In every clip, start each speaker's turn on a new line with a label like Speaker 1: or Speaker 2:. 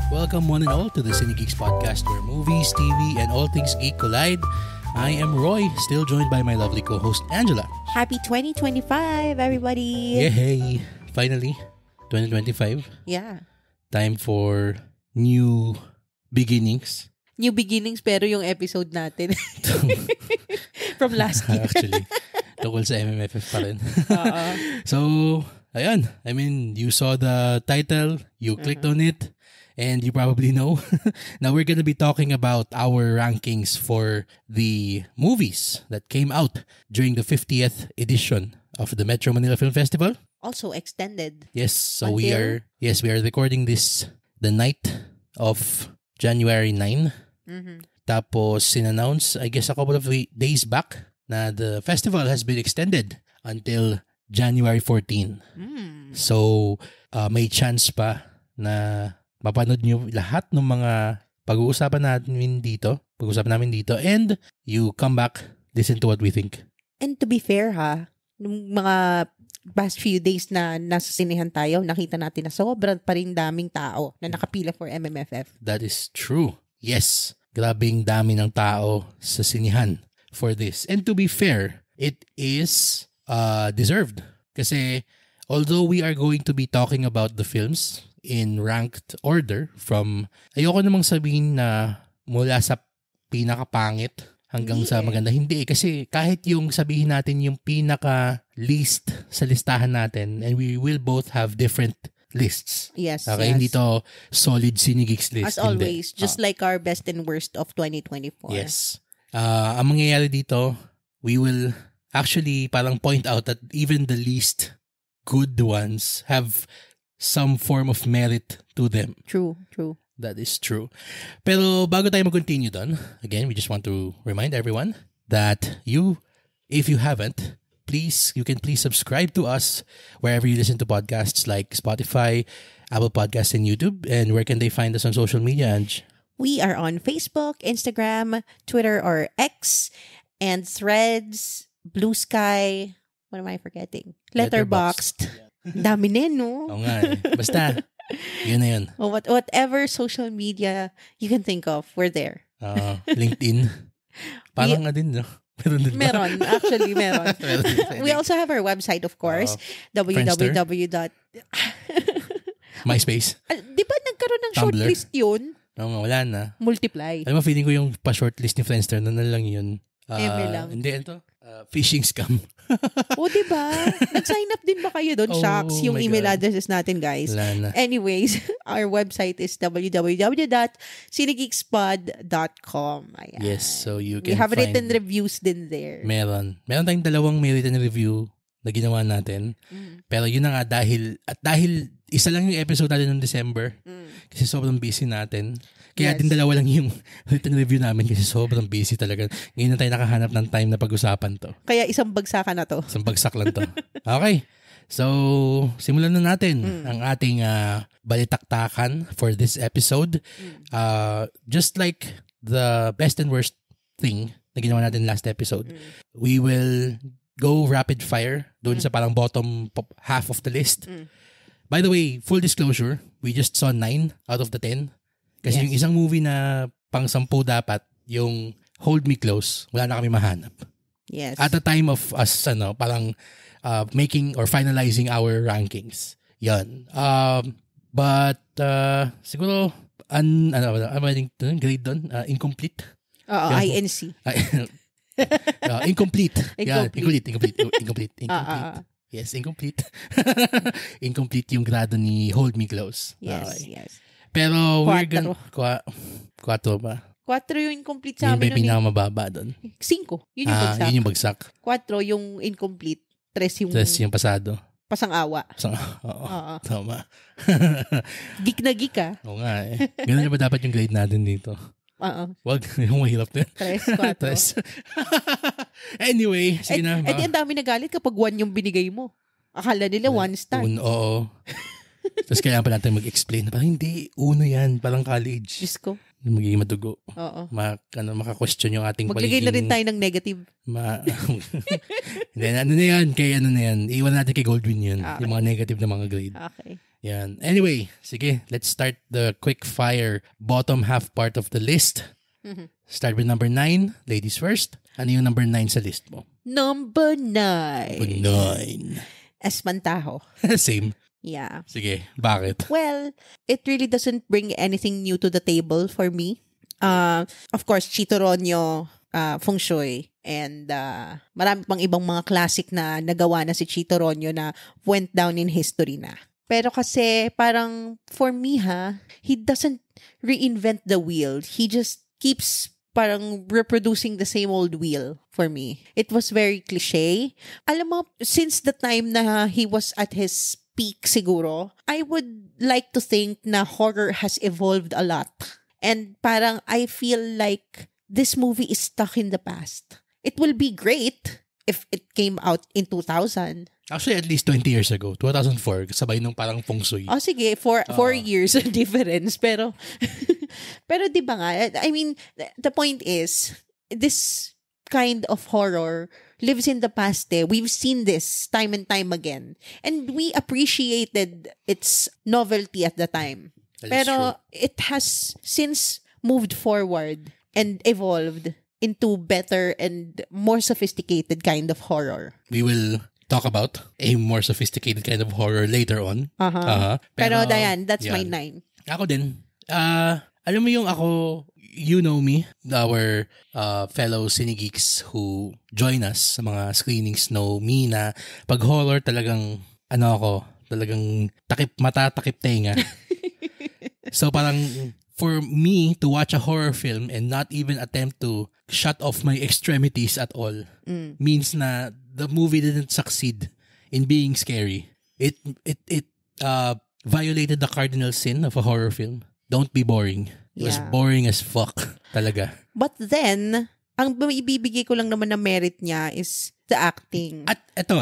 Speaker 1: Welcome one and all to the Cine Geeks podcast where movies, TV, and all things geek collide. I am Roy, still joined by my lovely co-host Angela.
Speaker 2: Happy 2025, everybody!
Speaker 1: Yay! Finally, 2025.
Speaker 2: Yeah.
Speaker 1: Time for new beginnings.
Speaker 2: New beginnings pero yung episode natin from last year.
Speaker 1: Actually, tungkol sa MMFF pa rin. So, ayun. I mean, you saw the title, you clicked on it, and you probably know. Now we're going to be talking about our rankings for the movies that came out during the 50th edition of the Metro Manila Film Festival.
Speaker 2: Also extended.
Speaker 1: Yes, so we are recording this the night of January 9. Tapos sinannounce, I guess a couple of days back, na the festival has been extended until January 14. So, may chance pa na mapanood nyo lahat ng mga pag-uusapan namin dito, and you come back, listen to what we think.
Speaker 2: And to be fair nung mga past few days na nasa sinehan tayo, nakita natin na sobrang pa rin daming tao na nakapila for MMFF.
Speaker 1: That is true. Yes. Grabing dami ng tao sa sinihan for this. And to be fair, it is deserved. Kasi although we are going to be talking about the films in ranked order from, ayoko namang sabihin na mula sa pinakapangit hanggang sa maganda. Hindi kasi kahit yung sabihin natin yung pinaka-least sa listahan natin, and we will both have different lists.
Speaker 2: Yes.
Speaker 1: Okay, hindi to solid Cine Geeks list.
Speaker 2: As always, just like our best and worst of 2024.
Speaker 1: Yes. Ang mangyayari dito, we will actually parang point out that even the least good ones have some form of merit to them.
Speaker 2: True.
Speaker 1: That is true. Pero bago tayo mag-continue doon, again, we just want to remind everyone that if you haven't, you can please subscribe to us wherever you listen to podcasts like Spotify, Apple Podcasts, and YouTube. And where can they find us on social media, Ange?
Speaker 2: We are on Facebook, Instagram, Twitter or X, and Threads, Blue Sky. What am I forgetting? Letterboxd. Dami din, no?
Speaker 1: Oo nga. Basta, yun na yun.
Speaker 2: Whatever social media you can think of, we're there.
Speaker 1: LinkedIn. Parang nga din, no?
Speaker 2: Meron. Actually, meron. We also have our website, of course. www.
Speaker 1: MySpace.
Speaker 2: Di ba nagkaroon ng
Speaker 1: Tumblr.
Speaker 2: shortlist yun?
Speaker 1: Oo, wala na.
Speaker 2: Multiply.
Speaker 1: Alam mo, feeling ko yung pa-shortlist ni Friendster na lang yun.
Speaker 2: lang.
Speaker 1: Hindi, ito. Phishing scam.
Speaker 2: O, diba? Nag-sign up din ba kayo doon? Shucks, yung email addresses natin, guys. Anyways, our website is www.cinegeekspod.com. Ayan.
Speaker 1: Yes, so you can
Speaker 2: We have written reviews din there.
Speaker 1: Meron tayong dalawang may written review na ginawa natin. Pero yun na nga, dahil isa lang yung episode natin noong December, kasi sobrang busy natin. Kaya din dalawa lang yung written review namin kasi sobrang busy talaga. Ngayon na tayo nakahanap ng time na pag-usapan to.
Speaker 2: Kaya isang bagsakan na to.
Speaker 1: Isang bagsak lang to. Okay. So, simulan na natin ang ating balitaktakan for this episode. Just like the best and worst thing na ginawa natin last episode, we will go rapid fire doon sa parang bottom half of the list. By the way, full disclosure, we just saw 9 out of the 10. Kasi yung isang movie na pang 10 dapat, yung Hold Me Close, wala na kami mahanap.
Speaker 2: Yes.
Speaker 1: At the time of us, parang making or finalizing our rankings. Yan. But, siguro, grade doon? Incomplete?
Speaker 2: Oo, INC.
Speaker 1: Incomplete. Incomplete. Yes, incomplete. Incomplete yung grado ni Hold Me Close.
Speaker 2: Yes,
Speaker 1: okay.
Speaker 2: yes.
Speaker 1: Pero we're gonna... 4 ba?
Speaker 2: 4 yung incomplete sa amin.
Speaker 1: Yung pinakamababa doon.
Speaker 2: 5. Yun yung bagsak.
Speaker 1: Yun yung bagsak.
Speaker 2: 4 yung incomplete. 3
Speaker 1: yung pasado.
Speaker 2: Pasang-awa.
Speaker 1: Oo. Tama.
Speaker 2: Geek na geek
Speaker 1: Oo nga eh. Ganun na ba dapat yung grade natin dito? Wag, yung mahirap na.
Speaker 2: 3, 4.
Speaker 1: Anyway, sige na.
Speaker 2: Eh, ang dami nagalit kapag 1 yung binigay mo. Akala nila 1 star.
Speaker 1: Oo. Tapos kailangan pa natin mag-explain. Parang hindi, 1 yan. Parang college.
Speaker 2: Diyos ko.
Speaker 1: Magiging madugo.
Speaker 2: Oo.
Speaker 1: Maka-question yung ating
Speaker 2: maglagay na rin tayo ng negative.
Speaker 1: Hindi, ano na yan? Iwan natin kay Goldwyn yun. Okay. Yung mga negative na mga grade.
Speaker 2: Okay.
Speaker 1: Yan. Anyway, sige, let's start the quick fire bottom half part of the list. Start with number 9, ladies first. Ano yung number 9 sa list mo?
Speaker 2: Number 9.
Speaker 1: Number 9.
Speaker 2: Espantajo.
Speaker 1: Same.
Speaker 2: Yeah.
Speaker 1: Sige, bakit?
Speaker 2: Well, it really doesn't bring anything new to the table for me. Of course, Chito Ronyo, Feng Shui, and marami pang ibang mga classic na nagawa na si Chito Ronyo na went down in history na. Pero kasi parang for me he doesn't reinvent the wheel. He just keeps parang reproducing the same old wheel for me. It was very cliche. Alam mo, since the time na he was at his peak siguro, I would like to think na horror has evolved a lot. And parang I feel like this movie is stuck in the past. It will be great if it came out in 2000.
Speaker 1: Actually, at least 20 years ago. 2004, sabay nung parang feng shui.
Speaker 2: Oh, sige. 4 years difference. Pero, pero di ba nga, I mean, the point is, this kind of horror lives in the past. We've seen this time and time again. And we appreciated its novelty at the time. Pero it has since moved forward and evolved into better and more sophisticated kind of horror.
Speaker 1: We will talk about a more sophisticated kind of horror later on.
Speaker 2: Pero Dayan, that's my 9.
Speaker 1: Ako din. Alam mo yung ako, you know me, our fellow cinegeeks who join us sa mga screenings know me na pag horror talagang, talagang takip mata, takip tenga. So parang for me to watch a horror film and not even attempt to shut off my extremities at all means na the movie didn't succeed in being scary. It violated the cardinal sin of a horror film. Don't be boring. It was boring as fuck talaga.
Speaker 2: But then, ang ibibigay ko lang naman na merit niya is the acting.
Speaker 1: At eto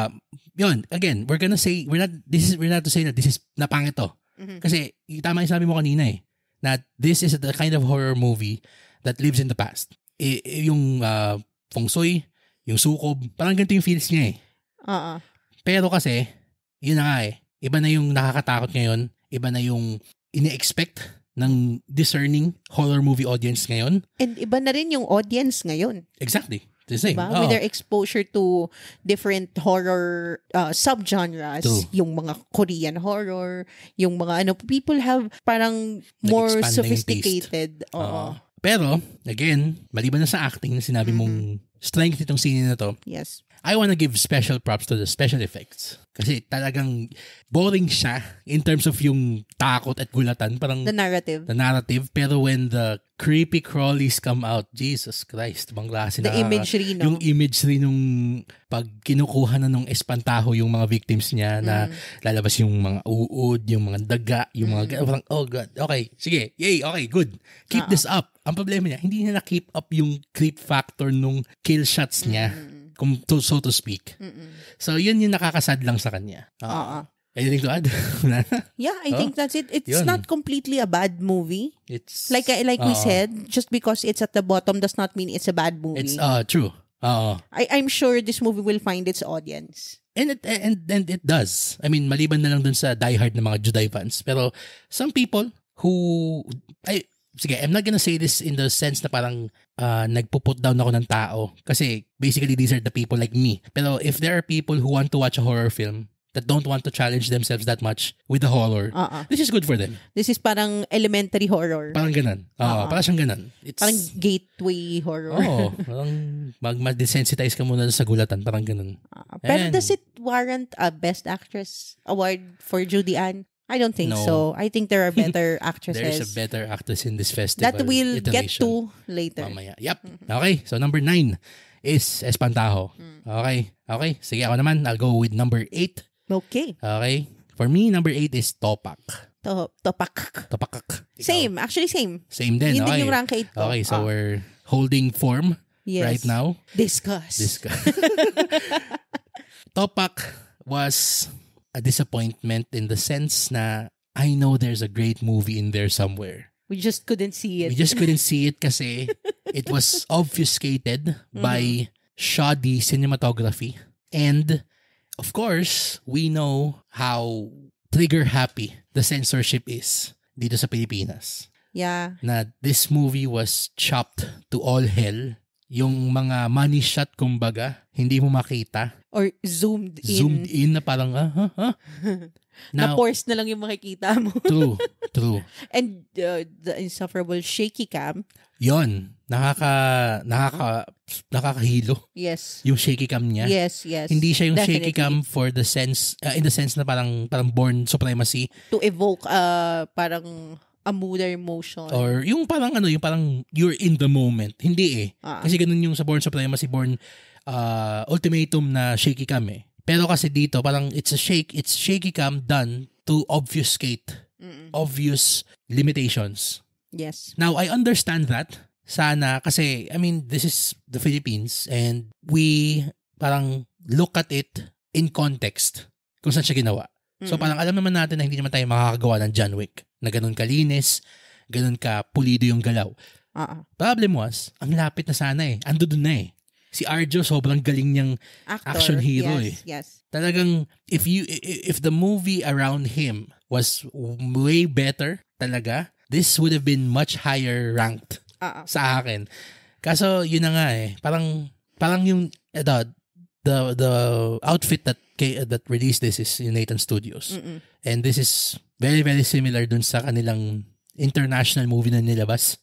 Speaker 1: yun, again, we're not to say that this is napangit to. Kasi tama yung sabi mo kanina na this is the kind of horror movie that lives in the past. Yung feng shui, yung sukob, parang ganito yung feels niya Pero kasi, yun na nga iba na yung nakakatakot ngayon, iba na yung ine-expect ng discerning horror movie audience ngayon.
Speaker 2: And iba na rin yung audience ngayon.
Speaker 1: Exactly. The same.
Speaker 2: Diba? With their exposure to different horror subgenres, yung mga Korean horror, yung mga people have parang more sophisticated.
Speaker 1: Pero, again, maliban na sa acting na sinabi mong strength nitong scene na to,
Speaker 2: yes,
Speaker 1: I wanna give special props to the special effects. Kasi talagang boring siya in terms of yung takot at gulatan. Parang
Speaker 2: the narrative.
Speaker 1: Pero when the creepy crawlies come out, Jesus Christ, bang klase
Speaker 2: the imagery, no?
Speaker 1: Yung imagery nung pag kinukuha na nung espantaho yung mga victims niya na lalabas yung mga uod, yung mga daga, yung mga parang, oh God, okay, sige, yay, okay, good. Keep this up. Ang problema niya, hindi niya na-keep up yung creep factor nung kill shots niya. So to speak. So, yun yung nakakasad lang sa kanya. Anything to add?
Speaker 2: Yeah, I think that's it. It's not completely a bad movie.
Speaker 1: It's
Speaker 2: like we said, just because it's at the bottom does not mean it's a bad movie.
Speaker 1: It's true.
Speaker 2: I'm sure this movie will find its audience.
Speaker 1: And it does. I mean, maliban na lang dun sa diehard na mga Juday fans. Pero some people who sige, I'm not gonna say this in the sense na parang nagpo-put down ako ng tao. Kasi basically these are the people like me. Pero if there are people who want to watch a horror film that don't want to challenge themselves that much with the horror, this is good for them.
Speaker 2: This is parang elementary horror.
Speaker 1: Parang ganun. Parang siyang ganun. It's,
Speaker 2: parang gateway horror.
Speaker 1: Parang mag-desensitize ka muna sa gulatan. Parang ganun.
Speaker 2: Pero does it warrant a Best Actress award for Judy Ann? I don't think so. I think there are better actresses.
Speaker 1: There's a better actress in this festival.
Speaker 2: That we'll get to later.
Speaker 1: Mamaya. Yep. Okay. So number 9 is Espantajo. Okay. Sige, ako naman. I'll go with number 8.
Speaker 2: Okay.
Speaker 1: Okay. For me, number 8 is Topak.
Speaker 2: Topak.
Speaker 1: Ikaw.
Speaker 2: Same. Actually, same.
Speaker 1: Same din.
Speaker 2: Yun din yung rank 8 ko.
Speaker 1: Okay. So we're holding form right now.
Speaker 2: Discuss.
Speaker 1: Topak was a disappointment in the sense na I know there's a great movie in there somewhere.
Speaker 2: We just couldn't see it.
Speaker 1: We just couldn't see it kasi it was obfuscated by shoddy cinematography. And of course, we know how trigger happy the censorship is dito sa Pilipinas.
Speaker 2: Yeah.
Speaker 1: Na this movie was chopped to all hell. Yung mga money shot, kumbaga, hindi mo makita.
Speaker 2: Or zoomed in.
Speaker 1: Zoomed in na parang,
Speaker 2: Na-force na lang yung makikita mo.
Speaker 1: True.
Speaker 2: And the insufferable shaky cam.
Speaker 1: Yon, nakakahilo.
Speaker 2: Yes.
Speaker 1: Yung shaky cam niya.
Speaker 2: Yes.
Speaker 1: Hindi siya yung
Speaker 2: Definitely.
Speaker 1: shaky cam for the sense, in the sense na parang born supremacy.
Speaker 2: To evoke parang a mooded emotion.
Speaker 1: Or yung parang you're in the moment. Hindi Kasi ganun yung sa Born Supremacy, Born ultimatum na shaky cam eh. Pero kasi dito parang it's shaky cam done to obfuscate obvious limitations.
Speaker 2: Yes.
Speaker 1: Now, I understand that. Sana kasi this is the Philippines and we parang look at it in context kung saan siya ginawa. So parang alam naman natin na hindi naman tayo makakagawa ng John Wick na ganun kalinis, ganun ka pulido yung galaw. Problem was, ang lapit na sana eh. Ando dun na eh. Si Arjo sobrang galing niyang action hero
Speaker 2: Yes.
Speaker 1: Talagang if the movie around him was way better talaga, this would have been much higher ranked sa akin. Kaso yun na nga eh. Parang yung the outfit that released this is Nathan Studios. And this is very, very similar dun sa kanilang international movie na nilabas,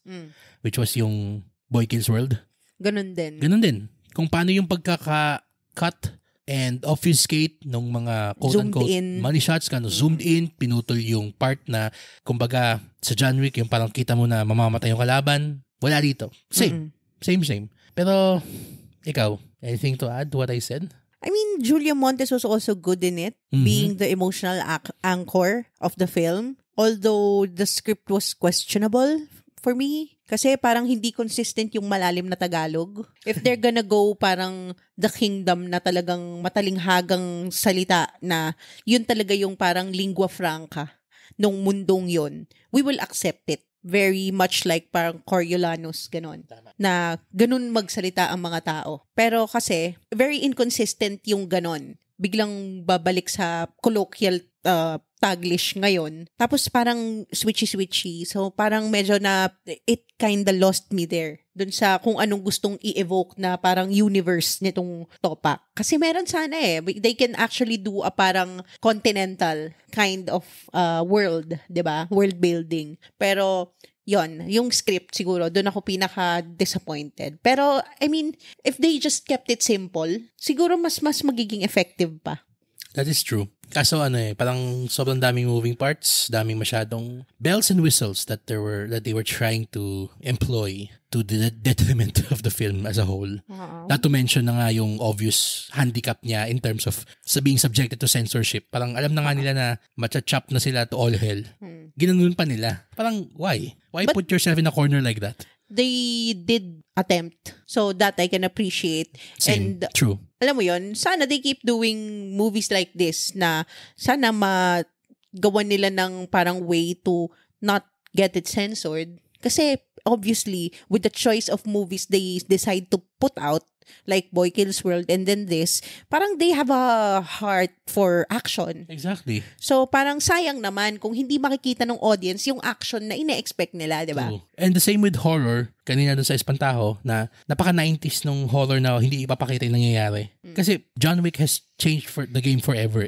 Speaker 1: which was yung Boy Kills World.
Speaker 2: Ganun din.
Speaker 1: Kung paano yung pagkaka-cut and obfuscate ng mga quote-unquote money shots, zoomed in, pinutol yung part na, kumbaga, sa John Wick, yung parang kita mo na mamamatay yung kalaban. Wala dito. Same. Pero, ikaw, anything to add to what I said?
Speaker 2: Julia Montes was also good in it, being the emotional anchor of the film. Although the script was questionable for me, kasi parang hindi consistent yung malalim na Tagalog. If they're gonna go parang The Kingdom na talagang matalinghagang salita na yun talaga yung parang lingua franca nung mundong yun, we will accept it. Very much like parang Coriolanus, ganun. Na ganun magsalita ang mga tao. Pero kasi, very inconsistent yung ganun. Biglang babalik sa colloquial Taglish ngayon. Tapos parang switchy. So parang medyo na, it kinda lost me there. Dun sa kung anong gustong i-evoke na parang universe nitong Topak. Kasi meron sana they can actually do a parang continental kind of world, 'di ba? World building. Pero yon, yung script siguro doon ako pinaka-disappointed. Pero if they just kept it simple, siguro mas magiging effective pa.
Speaker 1: That is true. Kaso parang sobrang daming moving parts, daming masyadong bells and whistles that they were trying to employ to the detriment of the film as a whole. Not to mention na nga yung obvious handicap niya in terms of being subjected to censorship. Parang alam na nga nila na macha-chop na sila to all hell. Ginanon pa nila. Parang why? Why put yourself in a corner like that?
Speaker 2: They did attempt. So that I can appreciate.
Speaker 1: Same.
Speaker 2: And
Speaker 1: True.
Speaker 2: Alam mo yon, sana they keep doing movies like this na sana magawa nila ng parang way to not get it censored. Kasi obviously, with the choice of movies they decide to put out, like Boy Kills World and then this, parang they have a heart for action.
Speaker 1: Exactly.
Speaker 2: So parang sayang naman kung hindi makikita ng audience yung action na ine-expect nila, di ba?
Speaker 1: And the same with horror, kanina dun sa Espantaho, na napaka-90s nung horror na hindi ipapakita yung nangyayari. Kasi John Wick has changed for the game forever.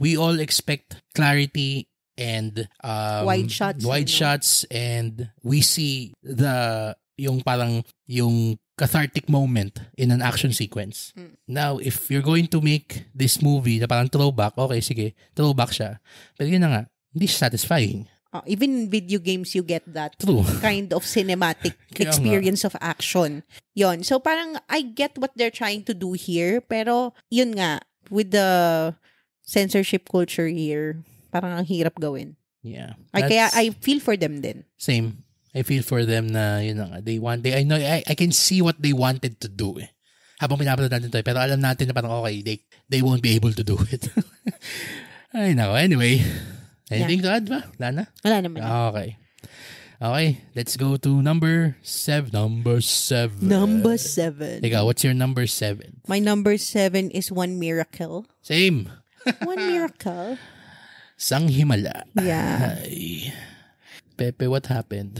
Speaker 1: We all expect clarity and wide shots and we see yung cathartic moment in an action sequence. Now, if you're going to make this movie na parang throwback, okay, sige, throwback siya. Pero yun na nga, hindi siya satisfying.
Speaker 2: Even in video games, you get that
Speaker 1: True.
Speaker 2: kind of cinematic experience of action. Yon. So parang I get what they're trying to do here, pero yun nga, with the censorship culture here, parang ang hirap gawin.
Speaker 1: Yeah.
Speaker 2: Kaya I feel for them din.
Speaker 1: Same. I feel for them na yun nga, I know I can see what they wanted to do habang pinapanood natin to, pero alam natin na parang okay, they won't be able to do it. I know. Anyway, anything to add ba? Wala na?
Speaker 2: Wala naman.
Speaker 1: Okay, let's go to number 7. Number 7. Ikaw, what's your number 7?
Speaker 2: My number 7 is One Miracle.
Speaker 1: Same.
Speaker 2: One Miracle.
Speaker 1: Sanghimala.
Speaker 2: Yeah.
Speaker 1: Ay. Pepe, what happened?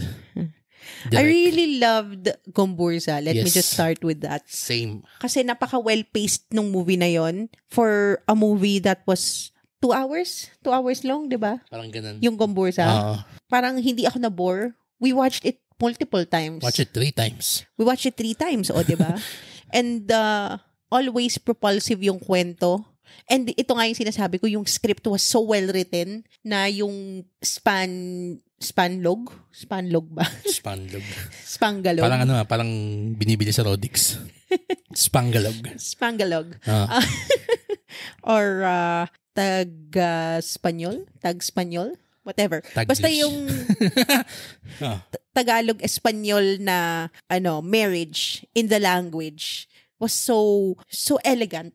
Speaker 2: I really loved Gomburza. Let me
Speaker 1: Yes.
Speaker 2: just start with that.
Speaker 1: Same.
Speaker 2: Kasi napaka well-paced nung movie na yon for a movie that was 2 hours? 2 hours long, di ba?
Speaker 1: Parang ganun.
Speaker 2: Yung Gomburza.
Speaker 1: Oo.
Speaker 2: Parang hindi ako na-bore. We watched it multiple times.
Speaker 1: Watch it 3 times.
Speaker 2: We watched it 3 times, o, di ba? And always propulsive yung kwento. And ito nga yung sinasabi ko, yung script was so well written na yung Spanlog ba?
Speaker 1: Spanglog.
Speaker 2: Spangalog.
Speaker 1: Parang parang binibili sa Rodix. Spangalog.
Speaker 2: Spangalog.
Speaker 1: Ah.
Speaker 2: Or Tag-Spanyol? Whatever.
Speaker 1: Taglish.
Speaker 2: Basta yung Tagalog-Espanyol na marriage in the language was so elegant.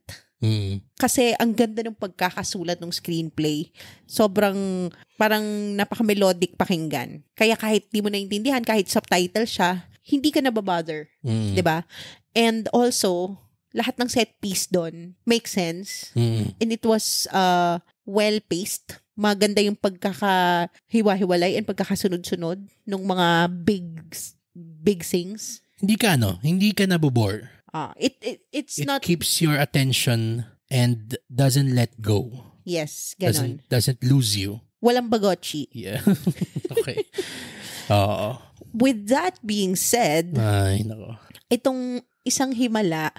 Speaker 2: Kasi ang ganda ng pagkakasulat ng screenplay. Sobrang parang napaka-melodic pakinggan. Kaya kahit di mo naintindihan, kahit subtitle siya, hindi ka nababother. 'Di ba? And also, lahat ng set piece doon makes sense. And it was well-paced. Maganda yung pagkakahiwa-hiwalay and pagkakasunod-sunod ng mga big things.
Speaker 1: Hindi ka nabobore.
Speaker 2: It's
Speaker 1: It
Speaker 2: not...
Speaker 1: keeps your attention and doesn't let go.
Speaker 2: Yes, ganon.
Speaker 1: Doesn't lose you.
Speaker 2: Walang bagotchi.
Speaker 1: Yeah. Okay. Oo.
Speaker 2: With that being said,
Speaker 1: Ay, nako.
Speaker 2: itong isang himala,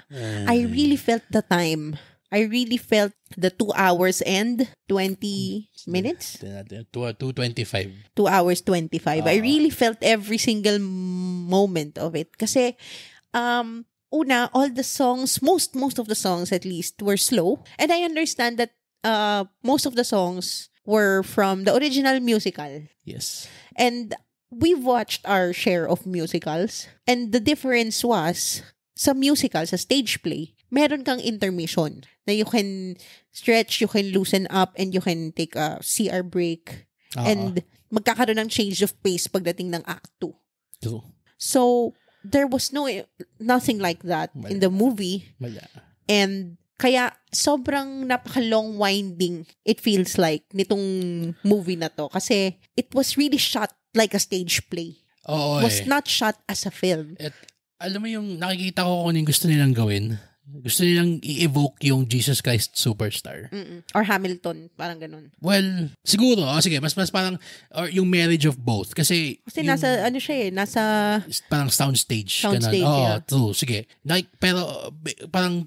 Speaker 2: I really felt the time. I really felt the 2 hours and 20 minutes?
Speaker 1: 2:25.
Speaker 2: 2 hours 25. I really felt every single moment of it. Kasi, una, all the songs, most of the songs at least, were slow. And I understand that most of the songs were from the original musical.
Speaker 1: Yes.
Speaker 2: And we've watched our share of musicals. And the difference was, sa musical, sa stage play, meron kang intermission na you can stretch, you can loosen up, and you can take a CR break. And magkakaroon ng change of pace pagdating ng Act 2.
Speaker 1: True.
Speaker 2: So, there was nothing like that in the movie.
Speaker 1: Wala.
Speaker 2: And kaya sobrang napaka-long winding it feels like nitong movie na to. Kasi it was really shot like a stage play.
Speaker 1: Oo,
Speaker 2: It was not shot as a film.
Speaker 1: At alam mo yung nakikita ko kung ano yung gusto nilang gawin. Gusto nilang i-evoke yung Jesus Christ Superstar.
Speaker 2: Or Hamilton, parang ganun.
Speaker 1: Well, siguro. Sige, mas parang, or yung marriage of both. Kasi yung,
Speaker 2: nasa, nasa...
Speaker 1: parang soundstage.
Speaker 2: Soundstage, yeah.
Speaker 1: True. Sige. Like, pero, parang,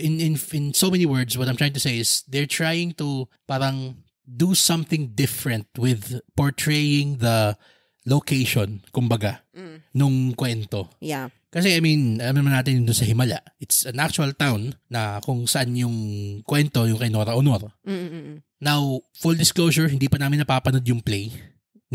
Speaker 1: in so many words, what I'm trying to say is, they're trying to, parang, do something different with portraying the location, kumbaga, nung kwento.
Speaker 2: Yeah.
Speaker 1: Kasi, I mean, alam naman natin doon sa Himala. It's an actual town na kung saan yung kwento, yung kay Nora Honor. Now, full disclosure, hindi pa namin napapanood yung play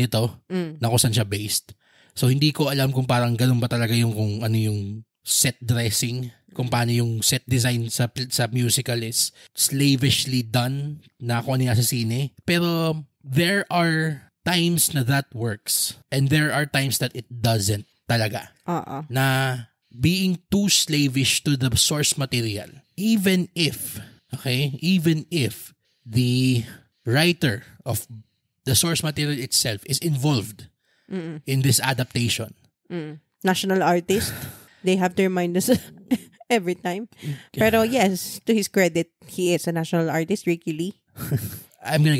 Speaker 1: nito na kung saan siya based. So, hindi ko alam kung parang ganun ba talaga yung kung ano yung set dressing, kung paano yung set design sa musical is slavishly done na kung ano yung sa sine. Pero, there are times na that works and there are times that it doesn't talaga. Na being too slavish to the source material, even if the writer of the source material itself is involved in this adaptation.
Speaker 2: National artist. They have to remind us every time. Pero yes, to his credit, he is a national artist, Ricky Lee.
Speaker 1: I'm gonna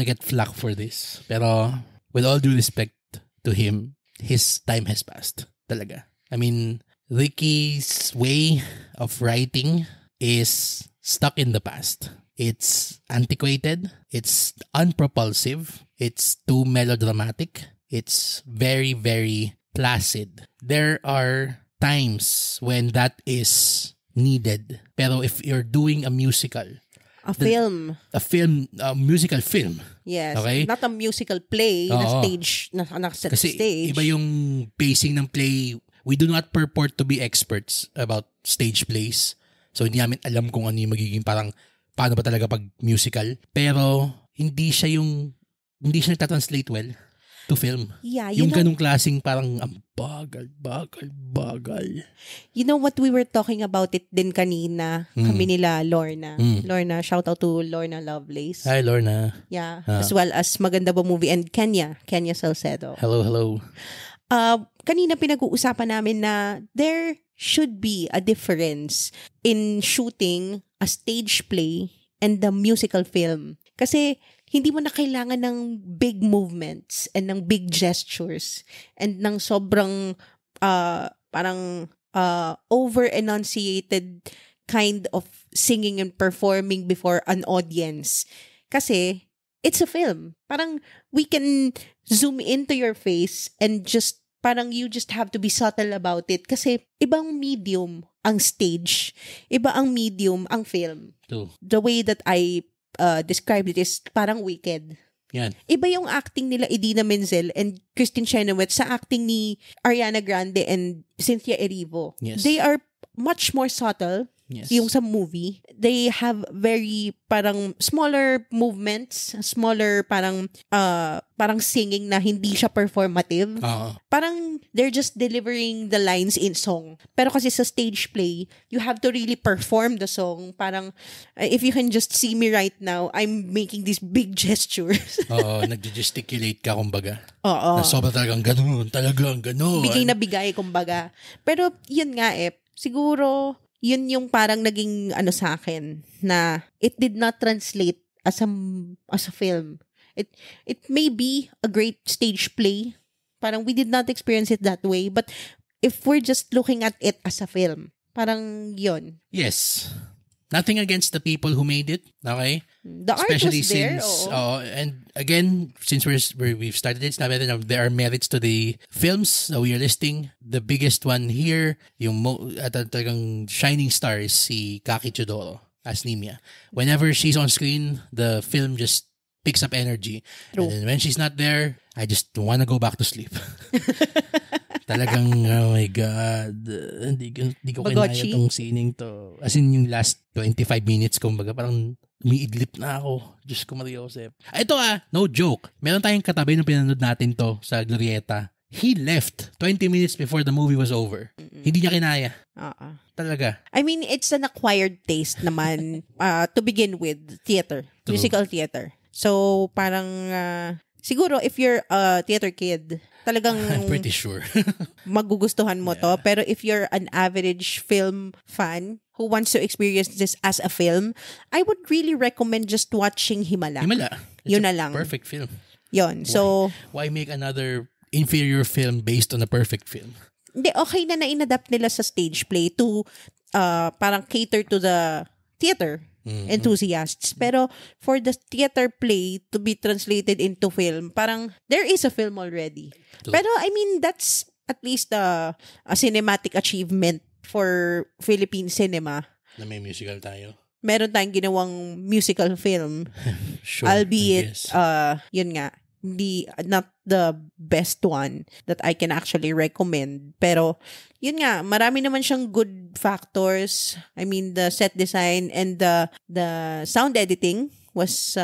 Speaker 1: get flack for this. Pero with all due respect to him, his time has passed. Talaga. I mean, Ricky's way of writing is stuck in the past. It's antiquated. It's unpropulsive. It's too melodramatic. It's very, very placid. There are times when that is needed. Pero if you're doing a musical,
Speaker 2: a
Speaker 1: musical film.
Speaker 2: Yes.
Speaker 1: Okay?
Speaker 2: Not a musical play na stage, na set
Speaker 1: Kasi
Speaker 2: stage.
Speaker 1: iba yung pacing ng play. We do not purport to be experts about stage plays. So, hindi namin alam kung ano yung magiging parang paano ba talaga pag musical. Pero, hindi siya nagtatranslate well. to film.
Speaker 2: Yeah,
Speaker 1: Yung ganung klaseng parang ang bagal.
Speaker 2: You know what, we were talking about it din kanina, kami nila Lorna. Lorna, shout out to Lorna Lovelace.
Speaker 1: Hi, Lorna.
Speaker 2: Yeah, as well as Maganda Ba Movie and Kenya Salcedo.
Speaker 1: Hello.
Speaker 2: Kanina pinag-uusapan namin na there should be a difference in shooting a stage play and the musical film. Kasi hindi mo na kailangan ng big movements and ng big gestures and ng sobrang parang over-enunciated kind of singing and performing before an audience. Kasi it's a film. Parang we can zoom into your face and just parang you just have to be subtle about it. Kasi ibang medium ang stage. Iba ang medium ang film.
Speaker 1: True.
Speaker 2: The way that I described it is parang Wicked.
Speaker 1: Yan.
Speaker 2: Iba yung acting nila Idina Menzel and Christine Chenoweth sa acting ni Ariana Grande and Cynthia Erivo.
Speaker 1: Yes.
Speaker 2: They are much more subtle.
Speaker 1: Yes.
Speaker 2: Yung sa movie, they have very parang smaller movements, smaller parang singing na hindi siya performative. Parang they're just delivering the lines in song. Pero kasi sa stage play, you have to really perform the song. Parang if you can just see me right now, I'm making these big gestures.
Speaker 1: Nag-gesticulate ka kumbaga.
Speaker 2: Oo.
Speaker 1: Na sobrang talagang ganun.
Speaker 2: Bigay na bigay kumbaga. Pero yun nga siguro yun yung parang naging sa akin na it did not translate as a film. It may be a great stage play. Parang we did not experience it that way, but if we're just looking at it as a film, parang yun.
Speaker 1: Yes. Nothing against the people who made it, okay?
Speaker 2: The art
Speaker 1: especially
Speaker 2: was there.
Speaker 1: Since and again, since we've started it, there are merits to the films that we are listing. The biggest one here, yung talagang shining star is si Kaki Chodoro as Nimia. Whenever she's on screen, the film just picks up energy.
Speaker 2: True.
Speaker 1: And then when she's not there, I just want to go back to sleep. Talagang, oh my God, hindi ko kinaya tong sining to. As in, yung last 25 minutes, kumbaga, parang umiidlip na ako. Diyos ko, Maria Josep. Ito no joke. Meron tayong katabi nung pinanood natin to sa Glorieta. He left 20 minutes before the movie was over. Hindi niya kinaya. Talaga.
Speaker 2: I mean, it's an acquired taste naman to begin with, theater. True. Musical theater. So, parang, siguro, if you're a theater kid, talagang
Speaker 1: I'm pretty sure.
Speaker 2: magugustuhan mo to. Pero if you're an average film fan who wants to experience this as a film, I would really recommend just watching Himala.
Speaker 1: It's
Speaker 2: yun na lang.
Speaker 1: Perfect film.
Speaker 2: Yun. So,
Speaker 1: why make another inferior film based on a perfect film?
Speaker 2: Hindi, okay na na-inadapt nila sa stage play to parang cater to the theater enthusiasts. Pero for the theater play to be translated into film, parang there is a film already. Pero I mean, that's at least a cinematic achievement for Philippine cinema.
Speaker 1: Na may musical tayo.
Speaker 2: Meron tayong ginawang musical film.
Speaker 1: Sure,
Speaker 2: albeit, yun nga, not the best one that I can actually recommend. Pero, yun nga, marami naman siyang good factors. I mean, the set design and the sound editing was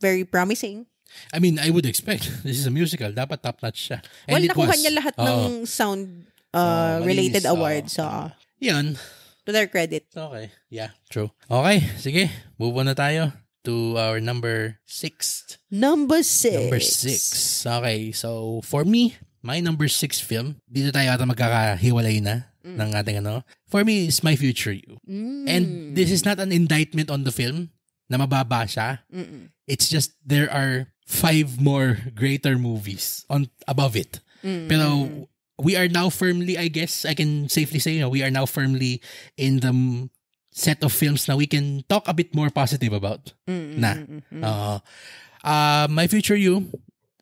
Speaker 2: very promising.
Speaker 1: I mean, I would expect. This is a musical. Dapat top-notch siya. And
Speaker 2: nakuha niya lahat ng sound related awards.
Speaker 1: Yan.
Speaker 2: To their credit.
Speaker 1: Okay. Yeah, true. Okay, sige. Move on na tayo to our number 6.
Speaker 2: Number 6.
Speaker 1: Number 6. Okay, so for me, my number 6 film, dito tayo ata magkakahiwalay na ng ating For me, is My Future You. And this is not an indictment on the film na mababa siya. It's just there are 5 more greater movies above it. Pero we are now firmly, I guess, I can safely say, we are now firmly in the set of films na we can talk a bit more positive about. My Future You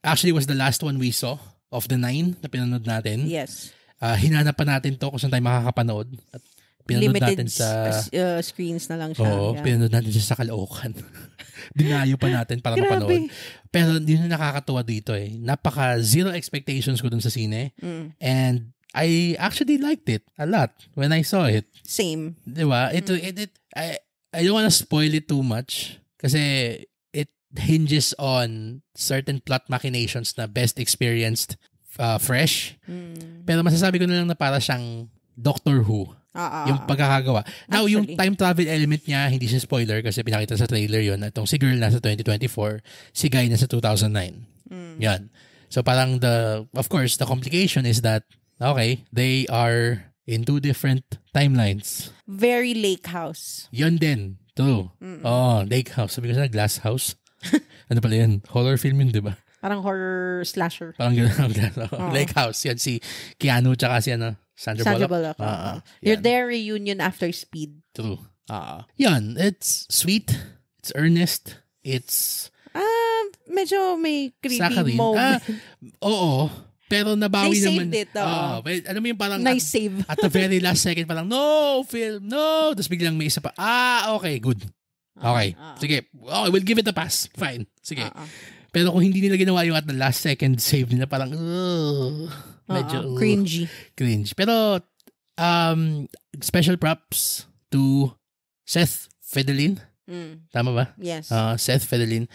Speaker 1: actually was the last one we saw of the 9 na pinanood natin.
Speaker 2: Yes.
Speaker 1: Hinanap pa natin to kung saan tayo makakapanood. At pinanood
Speaker 2: limited
Speaker 1: natin sa
Speaker 2: screens na lang siya.
Speaker 1: Oo, pinanood natin siya sa Caloocan. Dinayo pa natin para mapanood. Pero yun yung nakakatuwa dito Napaka zero expectations ko dun sa sine. And I actually liked it a lot when I saw it.
Speaker 2: Same.
Speaker 1: Diba? I don't wanna spoil it too much kasi it hinges on certain plot machinations na best experienced fresh. Pero masasabi ko na lang na para siyang Doctor Who. Yung pagkakagawa. Now, yung time travel element niya, hindi siya spoiler kasi pinakita sa trailer yun. Itong si Girl nasa 2024, si Guy nasa 2009. Yan. So parang of course, the complication is that, okay, they are in two different timelines.
Speaker 2: Very Lake House.
Speaker 1: Yun din. True. Lake House. Sabi ko sa Glass House. Ano pala yun? Horror film yun, di ba?
Speaker 2: Parang horror slasher.
Speaker 1: Parang gano'n. Lake House. Yan si Keanu tsaka si Sandra Bullock.
Speaker 2: You're their reunion after Speed.
Speaker 1: True. Yan. It's sweet. It's earnest. It's...
Speaker 2: medyo may creepy
Speaker 1: Saccharine.
Speaker 2: moment.
Speaker 1: Oo. Pero nabawi naman.
Speaker 2: They saved it.
Speaker 1: Ano mo yung parang...
Speaker 2: Nice save.
Speaker 1: At the very last second, parang, no, film, no. Tapos biglang may isa pa. Okay, good. Okay. Sige. Okay, we'll give it a pass. Fine. Sige. Pero kung hindi nila ginawa yung at the last second save nila, parang, medyo cringy. Pero, special props to Seth Federline. Tama ba?
Speaker 2: Yes.
Speaker 1: Seth Federline.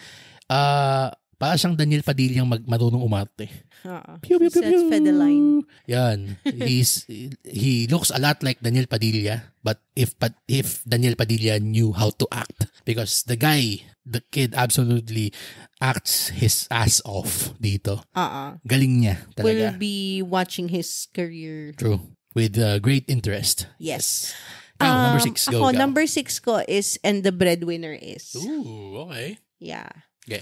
Speaker 1: Para siyang Daniel Padilla marunong umarte. Pew, pew, pew, pew.
Speaker 2: Seth Federline.
Speaker 1: Yan. He looks a lot like Daniel Padilla, but if Daniel Padilla knew how to act, because the kid absolutely acts his ass off dito. Galing niya talaga.
Speaker 2: We'll be watching his career.
Speaker 1: True. With great interest.
Speaker 2: Yes.
Speaker 1: Number 6. Go.
Speaker 2: Number 6 ko is And the Breadwinner Is.
Speaker 1: Ooh, okay.
Speaker 2: Yeah.
Speaker 1: Okay.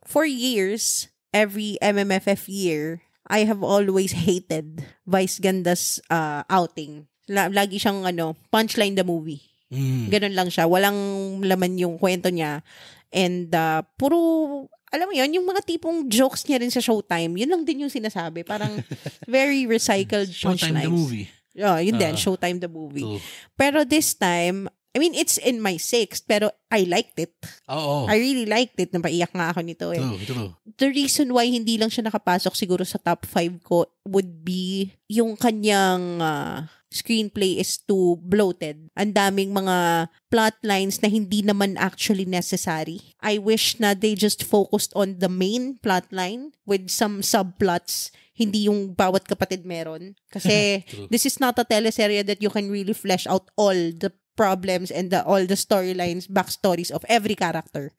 Speaker 2: For years, every MMFF year, I have always hated Vice Ganda's outing. Lagi siyang punchline the movie. Ganun lang siya. Walang laman yung kwento niya. And puro, alam mo yun, yung mga tipong jokes niya rin sa Showtime, yun lang din yung sinasabi. Parang very recycled punchlines.
Speaker 1: Showtime the movie.
Speaker 2: Yun din, Showtime the movie. Pero this time, I mean, it's in my 6th, pero I liked it. I really liked it. Napaiyak nga ako nito eh.
Speaker 1: True.
Speaker 2: The reason why hindi lang siya nakapasok siguro sa top 5 ko would be yung kanyang screenplay is too bloated. Ang daming mga plot lines na hindi naman actually necessary. I wish na they just focused on the main plot line with some subplots. Hindi yung bawat kapatid meron. Kasi this is not a teleserye that you can really flesh out all the problems and all the storylines, backstories of every character.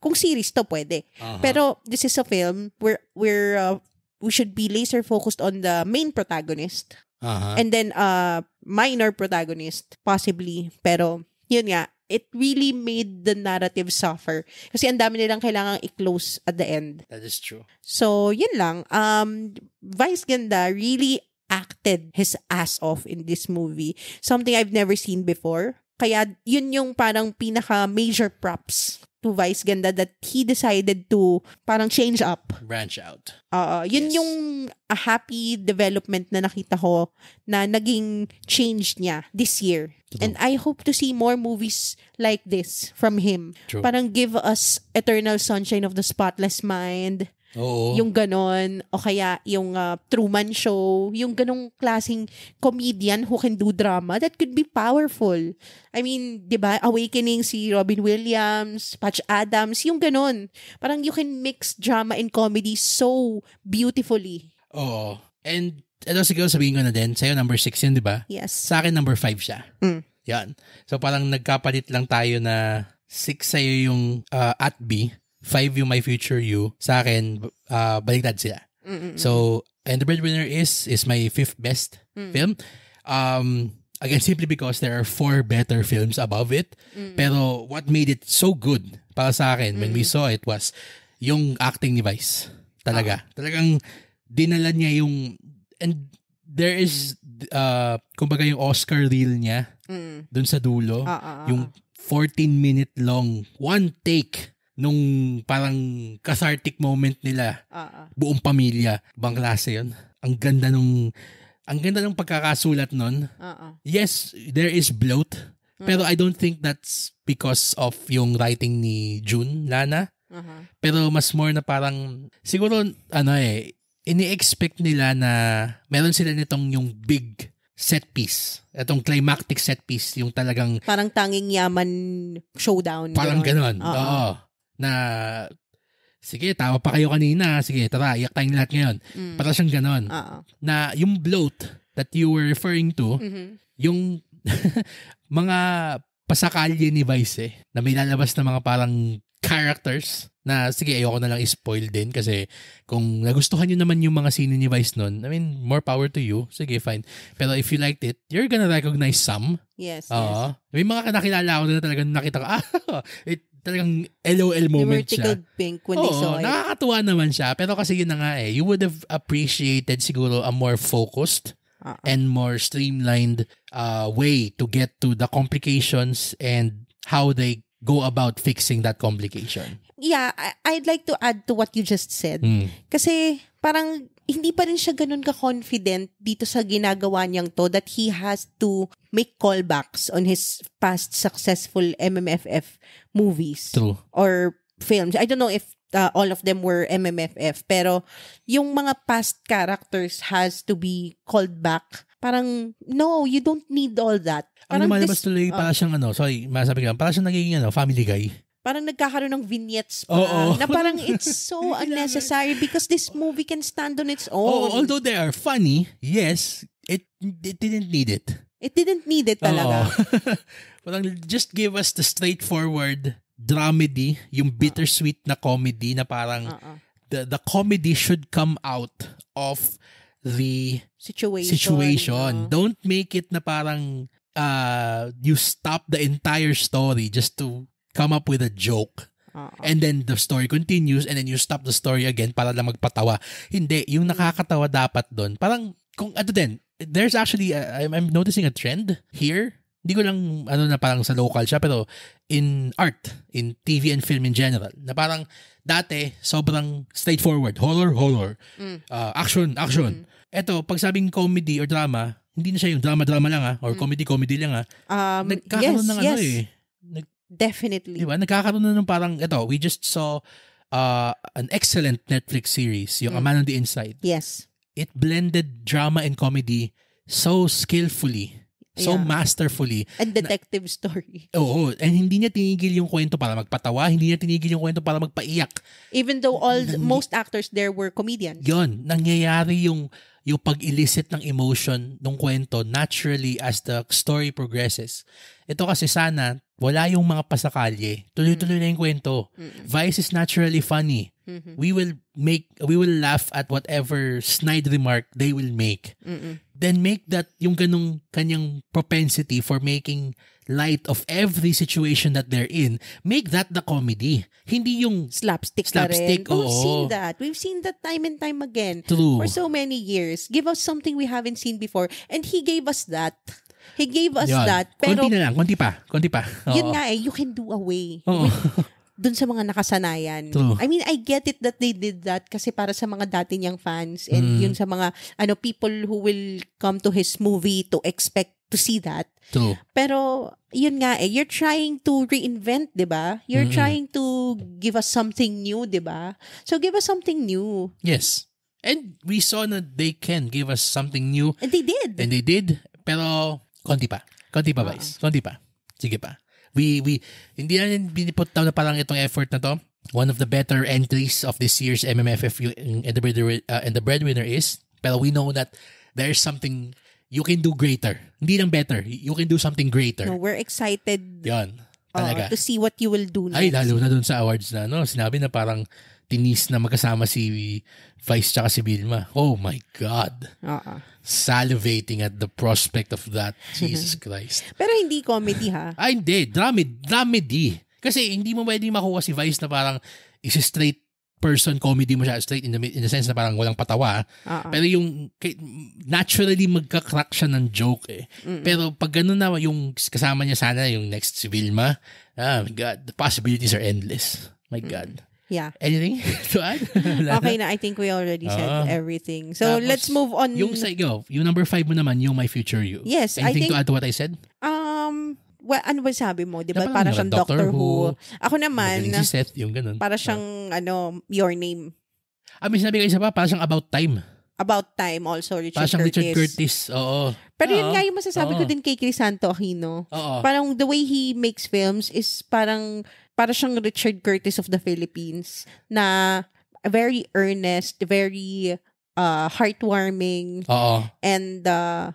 Speaker 2: Kung series to, pwede. Pero this is a film where we should be laser focused on the main protagonist. And then minor protagonist, possibly. Pero, yun nga, it really made the narrative suffer. Kasi ang dami nilang kailangang i-close at the end.
Speaker 1: That is true.
Speaker 2: So, yun lang. Vice Ganda really acted his ass off in this movie. Something I've never seen before. Kaya, yun yung parang pinaka-major props to Vice Ganda that he decided to parang change up.
Speaker 1: Branch out.
Speaker 2: Yun yung a happy development na nakita ko na naging change niya this year. And I hope to see more movies like this from him.
Speaker 1: True.
Speaker 2: Parang give us Eternal Sunshine of the Spotless Mind. Yung ganon. O kaya yung Truman Show. Yung ganong klaseng comedian who can do drama that could be powerful. I mean, di ba? Awakening si Robin Williams, Patch Adams, yung ganon. Parang you can mix drama and comedy so beautifully.
Speaker 1: And ito siguro sabihin ko na din, sa'yo number 6 yun, di ba?
Speaker 2: Yes.
Speaker 1: Sa akin number 5 siya. Yan. So parang nagkapalit lang tayo na 6 sa'yo yung at B, 5 yung My Future You. Sa akin, baliktad sila. So, And the Breadwinner is my 5th best film. Again, simply because there are 4 better films above it. Pero what made it so good para sa akin when we saw it was yung acting ni Vice. Talagang dinala niya yung... And there is, kumbaga yung Oscar reel niya dun sa dulo. Yung 14-minute long, one take nung parang cathartic moment nila. Buong pamilya. Bang klase yun. Ang ganda ng pagkakasulat nun. Yes, there is bloat. Pero I don't think that's because of yung writing ni June Lana. Pero mas more na parang, siguro, ini-expect nila na meron sila nitong yung big set piece. Itong climactic set piece, yung talagang...
Speaker 2: Parang tanging yaman showdown.
Speaker 1: Parang ganon. Oo. na sige, tawa pa kayo kanina. Sige, tara, iyak tayong lahat ngayon. Para siyang ganon. Na yung bloat that you were referring to, yung mga pasakalye ni Vice na may lalabas na mga parang characters na sige, ayoko na lang i-spoil din kasi kung nagustuhan nyo naman yung mga scene ni Vice nun, I mean, more power to you. Sige, fine. Pero if you liked it, you're gonna recognize some.
Speaker 2: Yes.
Speaker 1: May mga nakilala ko na talagang nakita ko, talagang LOL moment siya.
Speaker 2: They were tickled pink when they saw it.
Speaker 1: Nakakatuwa naman siya. Pero kasi yun na nga you would have appreciated siguro a more focused and more streamlined way to get to the complications and how they go about fixing that complication.
Speaker 2: Yeah, I'd like to add to what you just said. Kasi parang hindi pa rin siya ganun ka-confident dito sa ginagawa niyang to that he has to make callbacks on his past successful MMFF movies.
Speaker 1: True.
Speaker 2: Or films. I don't know if all of them were MMFF, pero yung mga past characters has to be called back. Parang, no, you don't need all that.
Speaker 1: Ang lumalabas tuloy para siyang masabi ka, para siyang nagiging Family Guy.
Speaker 2: Parang nagkakaroon ng vignettes pa. Na parang it's so unnecessary because this movie can stand on its own.
Speaker 1: Although they are funny, yes, it didn't need it.
Speaker 2: It didn't need it talaga.
Speaker 1: Parang just give us the straightforward dramedy, yung bittersweet na comedy na parang the comedy should come out of the situation. Don't make it na parang you stop the entire story just to come up with a joke. And then the story continues and then you stop the story again para lang magpatawa. Hindi, yung nakakatawa dapat doon. Parang, there's actually, I'm noticing a trend here. Hindi ko lang, na parang sa local siya, pero in art, in TV and film in general, na parang dati, sobrang straightforward. Horror. Action. Eto, pag sabing comedy or drama, hindi na siya yung drama lang or comedy lang nagkakaroon ng
Speaker 2: definitely.
Speaker 1: Diba? Nagkakaroon na ng parang, we just saw an excellent Netflix series, yung A Man on the Inside.
Speaker 2: Yes.
Speaker 1: It blended drama and comedy so skillfully, so masterfully.
Speaker 2: And detective story.
Speaker 1: And hindi niya tinigil yung kwento para magpatawa, hindi niya tinigil yung kwento para magpaiyak.
Speaker 2: Even though most actors there were comedians.
Speaker 1: Yun, nangyayari yung pag-elicit ng emotion ng kwento naturally as the story progresses. Ito kasi sana, wala yung mga pasakalye. Tuloy-tuloy na yung kwento. Vice is naturally funny. We will laugh at whatever snide remark they will make. Then make that yung ganung kanyang propensity for making light of every situation that they're in, make that the comedy. Hindi yung
Speaker 2: slapstick na rin. We've seen that time and time again.
Speaker 1: True.
Speaker 2: For so many years. Give us something we haven't seen before. And he gave us that. He gave us that. Pero,
Speaker 1: konti na lang. Konti pa.
Speaker 2: Yun nga you can do away dun sa mga nakasanayan.
Speaker 1: True.
Speaker 2: I mean, I get it that they did that kasi para sa mga dati niyang fans and yun sa mga people who will come to his movie to expect to see that.
Speaker 1: True.
Speaker 2: Pero yun nga you're trying to reinvent, 'di ba? You're trying to give us something new, 'di ba? So give us something new.
Speaker 1: Yes. And we saw na they can give us something new.
Speaker 2: And they did.
Speaker 1: Pero konti pa, Vice. Konti pa. Sige pa. We hindi na biniput down na parang itong effort na to. One of the better entries of this year's MMFF and the breadwinner is, pero we know that there's something you can do greater. Hindi lang better. You can do something greater.
Speaker 2: No, we're excited.
Speaker 1: Yan. Talaga.
Speaker 2: To see what you will do next.
Speaker 1: Ay, lalo na dun sa awards na, sinabi na parang tinis na magkasama si Vice tsaka si Vilma. Oh my God. Salivating at the prospect of that. Jesus Christ.
Speaker 2: Pero hindi comedy ha?
Speaker 1: Ay, hindi. Dramedy. Kasi hindi mo pwede makuha si Vice na parang straight person comedy mo siya, straight in the sense na parang walang patawa. Pero yung naturally magka-crack siya ng joke Pero pag gano'n na yung kasama niya sana yung next si Vilma, my God, the possibilities are endless. My God.
Speaker 2: Yeah.
Speaker 1: Anything to add?
Speaker 2: Okay na. I think we already said everything. So,
Speaker 1: tapos,
Speaker 2: let's move on.
Speaker 1: Yung number 5 mo naman, yung My Future You.
Speaker 2: Yes.
Speaker 1: Anything to add to what I said?
Speaker 2: Ano ba sabi mo? Diba? Para siyang Doctor Who. Ako naman,
Speaker 1: si Seth, yung ganun.
Speaker 2: para siyang, Your Name.
Speaker 1: May sinabi ka isa pa, para siyang About Time.
Speaker 2: About Time also,
Speaker 1: Para siyang Richard Curtis. Oo.
Speaker 2: Pero yun nga yung masasabi ko din kay Crisanto Aquino.
Speaker 1: Oo.
Speaker 2: Parang the way he makes films is parang para siyang Richard Curtis of the Philippines na very earnest, very heartwarming, and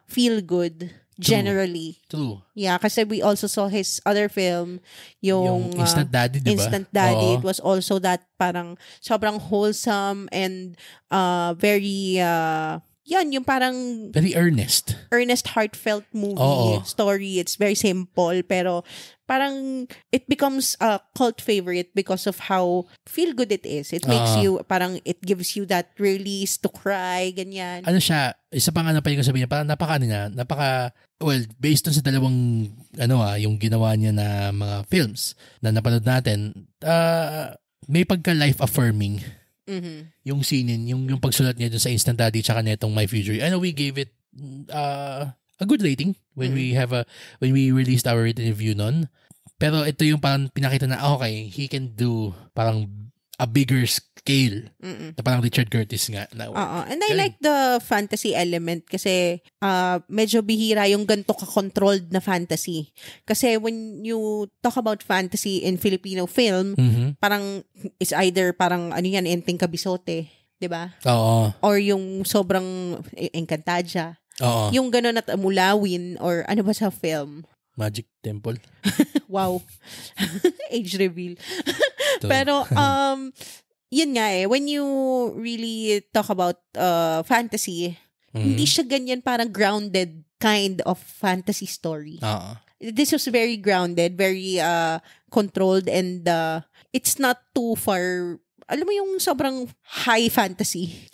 Speaker 2: feel good generally.
Speaker 1: True.
Speaker 2: Yeah, kasi we also saw his other film, yung
Speaker 1: Instant Daddy, diba?
Speaker 2: Instant Daddy. It was also that parang sobrang wholesome and very yung parang
Speaker 1: very earnest,
Speaker 2: heartfelt movie story. It's very simple pero parang it becomes a cult favorite because of how feel good it is. It makes you, parang it gives you that release to cry, ganyan.
Speaker 1: Ano siya, isa pang ano pa yung sabihin niya, parang well, based on sa dalawang, yung ginawa niya na mga films na napanood natin, may pagka-life-affirming yung scene, yung pagsulat niya dun sa Instant Daddy tsaka netong My Future. I know we gave it a good rating when when we released our written review nun. Pero ito yung parang pinakita na, okay, he can do parang a bigger scale. Na parang Richard Curtis nga.
Speaker 2: And I like the fantasy element kasi medyo bihira yung ganito ka-controlled na fantasy. Kasi when you talk about fantasy in Filipino film, parang it's either parang Enteng Kabisote, di ba?
Speaker 1: Oo.
Speaker 2: Or yung sobrang Encantadia.
Speaker 1: Oo.
Speaker 2: Yung gano'n at Mulawin or ano ba sa film?
Speaker 1: Magic Temple.
Speaker 2: Wow. Age reveal. Pero, yun nga when you really talk about fantasy, hindi siya ganyan parang grounded kind of fantasy story. This was very grounded, very controlled, and it's not too far, alam mo yung sobrang high fantasy.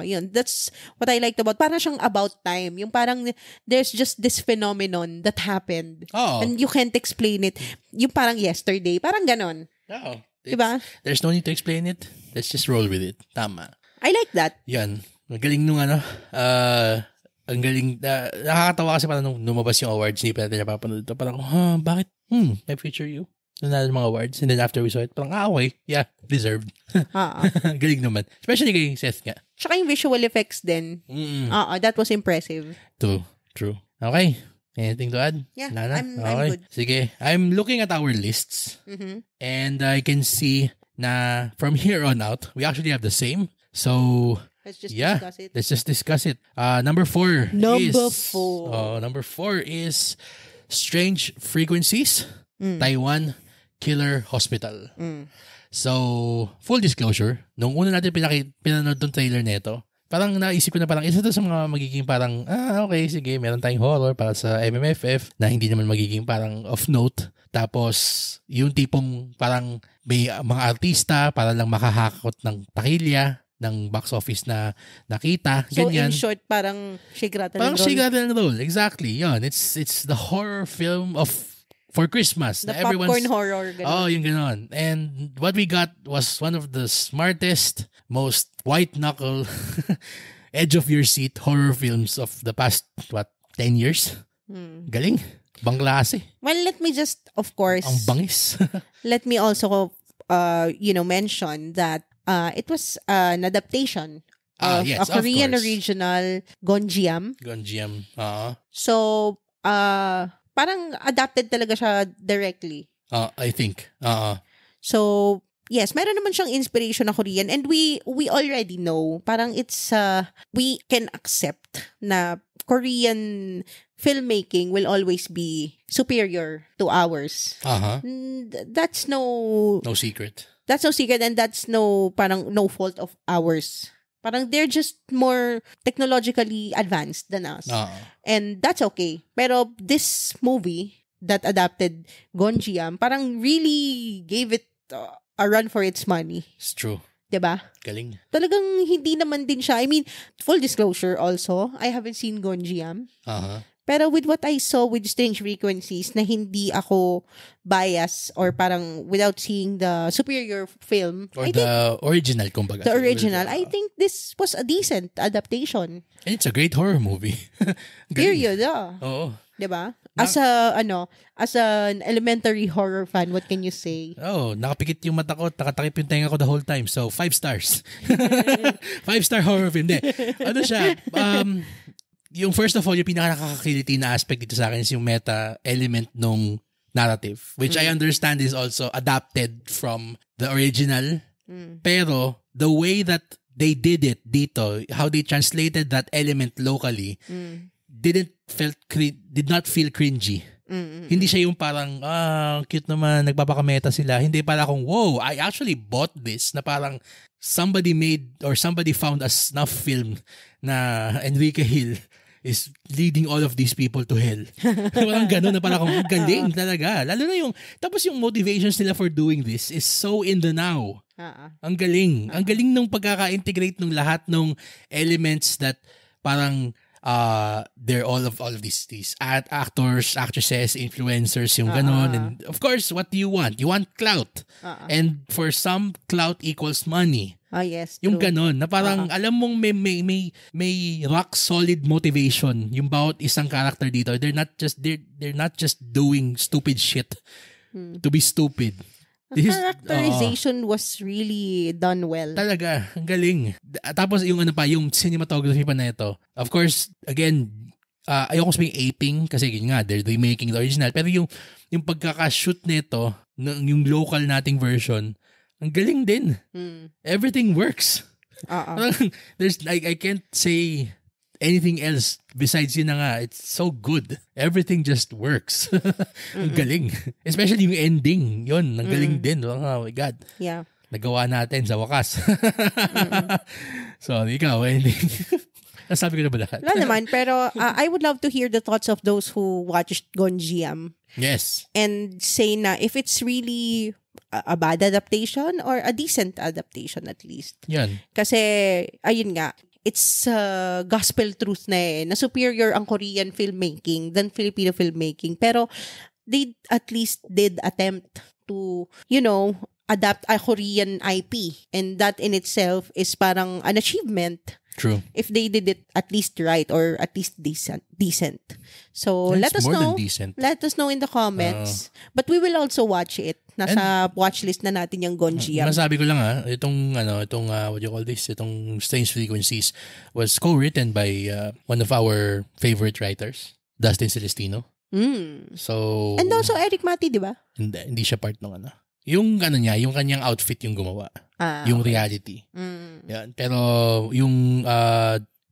Speaker 2: Yun. That's what I liked about. Parang siyang about time. Yung parang there's just this phenomenon that happened. And you can't explain it. Yung parang yesterday. Parang ganon. Diba?
Speaker 1: There's no need to explain it. Let's just roll with it. Tama.
Speaker 2: I like that.
Speaker 1: Yan. Ang galing nung ang galing. Nakakatawa kasi parang nung lumabas yung awards, hindi pa natin napapanood ito. Parang, bakit? My Future You. Nanalo mga awards. And then after we saw it, parang, okay. Yeah, deserved. Galing naman. Especially kay Seth nga.
Speaker 2: Tsaka yung visual effects din. That was impressive.
Speaker 1: True. Okay. Anything to add?
Speaker 2: Yeah,
Speaker 1: Lana?
Speaker 2: I'm good.
Speaker 1: Sige. I'm looking at our lists. And I can see na from here on out, we actually have the same. So,
Speaker 2: let's just discuss it.
Speaker 1: Let's just discuss it. Number 4 Number 4 is Strange Frequencies, Taiwan Killer Hospital. So, full disclosure, nung una natin pinanood tong trailer nito, parang naisip ko na parang isa to sa mga magiging parang, okay, sige, meron tayong horror para sa MMFF na hindi naman magiging parang off note. Tapos, yung tipong parang may mga artista para lang makahakot ng takilya ng box office na nakita.
Speaker 2: So,
Speaker 1: ganyan.
Speaker 2: in short, parang shake, rattle,
Speaker 1: parang
Speaker 2: and roll.
Speaker 1: Shake, rattle, and roll. Exactly. Yun. It's the horror film for Christmas.
Speaker 2: The popcorn horror. Ganun.
Speaker 1: Yung ganon. And what we got was one of the smartest, most white-knuckle, edge-of-your-seat horror films of the past, 10 years? Galing. Bang klase.
Speaker 2: Well, let me just, of course,
Speaker 1: ang bangis.
Speaker 2: let me also, mention that it was an adaptation of a Korean original, Gonjiam. So, parang adapted talaga siya directly.
Speaker 1: I think.
Speaker 2: So, yes, meron naman siyang inspiration na Korean, and we already know, parang it's, we can accept na Korean filmmaking will always be superior to ours. That's no
Speaker 1: secret.
Speaker 2: That's no secret, and that's parang no fault of ours. Parang they're just more technologically advanced than us. And that's okay. Pero this movie that adapted Gonjiam, parang really gave it a run for its money.
Speaker 1: It's true.
Speaker 2: Diba?
Speaker 1: Galing.
Speaker 2: Talagang hindi naman din siya. I mean, full disclosure also, I haven't seen Gonjiam. Pero with what I saw with Strange Frequencies, na hindi ako biased or parang without seeing the superior film.
Speaker 1: Or the original, kumbaga.
Speaker 2: The original. I think this was a decent adaptation.
Speaker 1: And it's a great horror movie.
Speaker 2: Period,
Speaker 1: Oo.
Speaker 2: Diba? As an elementary horror fan, what can you say?
Speaker 1: Nakapikit yung mata ko, nakatakip yung tenga ko the whole time. So, 5 stars. 5-star horror film. Ano siya? Yung first of all, yung pinaka-nakakakiliti na aspect dito sa akin is yung meta element nung narrative, which I understand is also adapted from the original. Pero the way that they did it dito, how they translated that element locally, did not feel cringy. Hindi siya yung parang, cute naman, nagpapakameta sila. Hindi para akong, whoa, I actually bought this, na parang somebody found a snuff film na Enrique Hill is leading all of these people to hell. Parang gano'n na parang akong galing talaga. Lalo na tapos yung motivations nila for doing this is so in the now. Ang galing. Ang galing nung pagkaka-integrate ng lahat ng elements that parang they're all of these actors, actresses, influencers, yung ganon. And of course, what do you want? You want clout. And for some, clout equals money.
Speaker 2: Yes.
Speaker 1: Yung
Speaker 2: true.
Speaker 1: ganon, na parang alam mong may rock solid motivation yung bawat isang character dito. They're not just doing stupid shit to be stupid.
Speaker 2: The characterization was really done well.
Speaker 1: Talaga, ang galing. Tapos yung yung cinematography pa na ito. Of course, again, ayoko sabihin aping kasi yun nga, they're remaking the original. Pero yung pagkakashoot nito, yung local nating version, ang galing din. Everything works. I can't say anything else besides yun na nga. It's so good. Everything just works. Ang galing. Especially yung ending. Yun, ang galing din. Oh my God.
Speaker 2: Yeah.
Speaker 1: Nagawa natin sa wakas. So, ikaw, ending. Nasabi ko na ba lahat?
Speaker 2: Wala naman, pero I would love to hear the thoughts of those who watched Gonjiam.
Speaker 1: Yes.
Speaker 2: And say na if it's really a bad adaptation or a decent adaptation at least.
Speaker 1: Yan.
Speaker 2: Kasi, ayun nga, it's gospel truth na superior ang Korean filmmaking than Filipino filmmaking. Pero they at least did attempt to, adapt a Korean IP. And that in itself is parang an achievement.
Speaker 1: True.
Speaker 2: If they did it at least right or at least decent. So,
Speaker 1: That's
Speaker 2: let us
Speaker 1: more
Speaker 2: know.
Speaker 1: than decent.
Speaker 2: Let us know in the comments. But we will also watch it. Nasa watchlist na natin yung Gonjiam.
Speaker 1: Masabi ko lang itong what do you call this? Itong Strange Frequencies was co-written by one of our favorite writers, Dustin Celestino. So
Speaker 2: And also Eric Mati, di ba?
Speaker 1: Hindi siya part ng Yung niya, yung kanyang outfit yung gumawa. Yung reality. Yan. Pero yung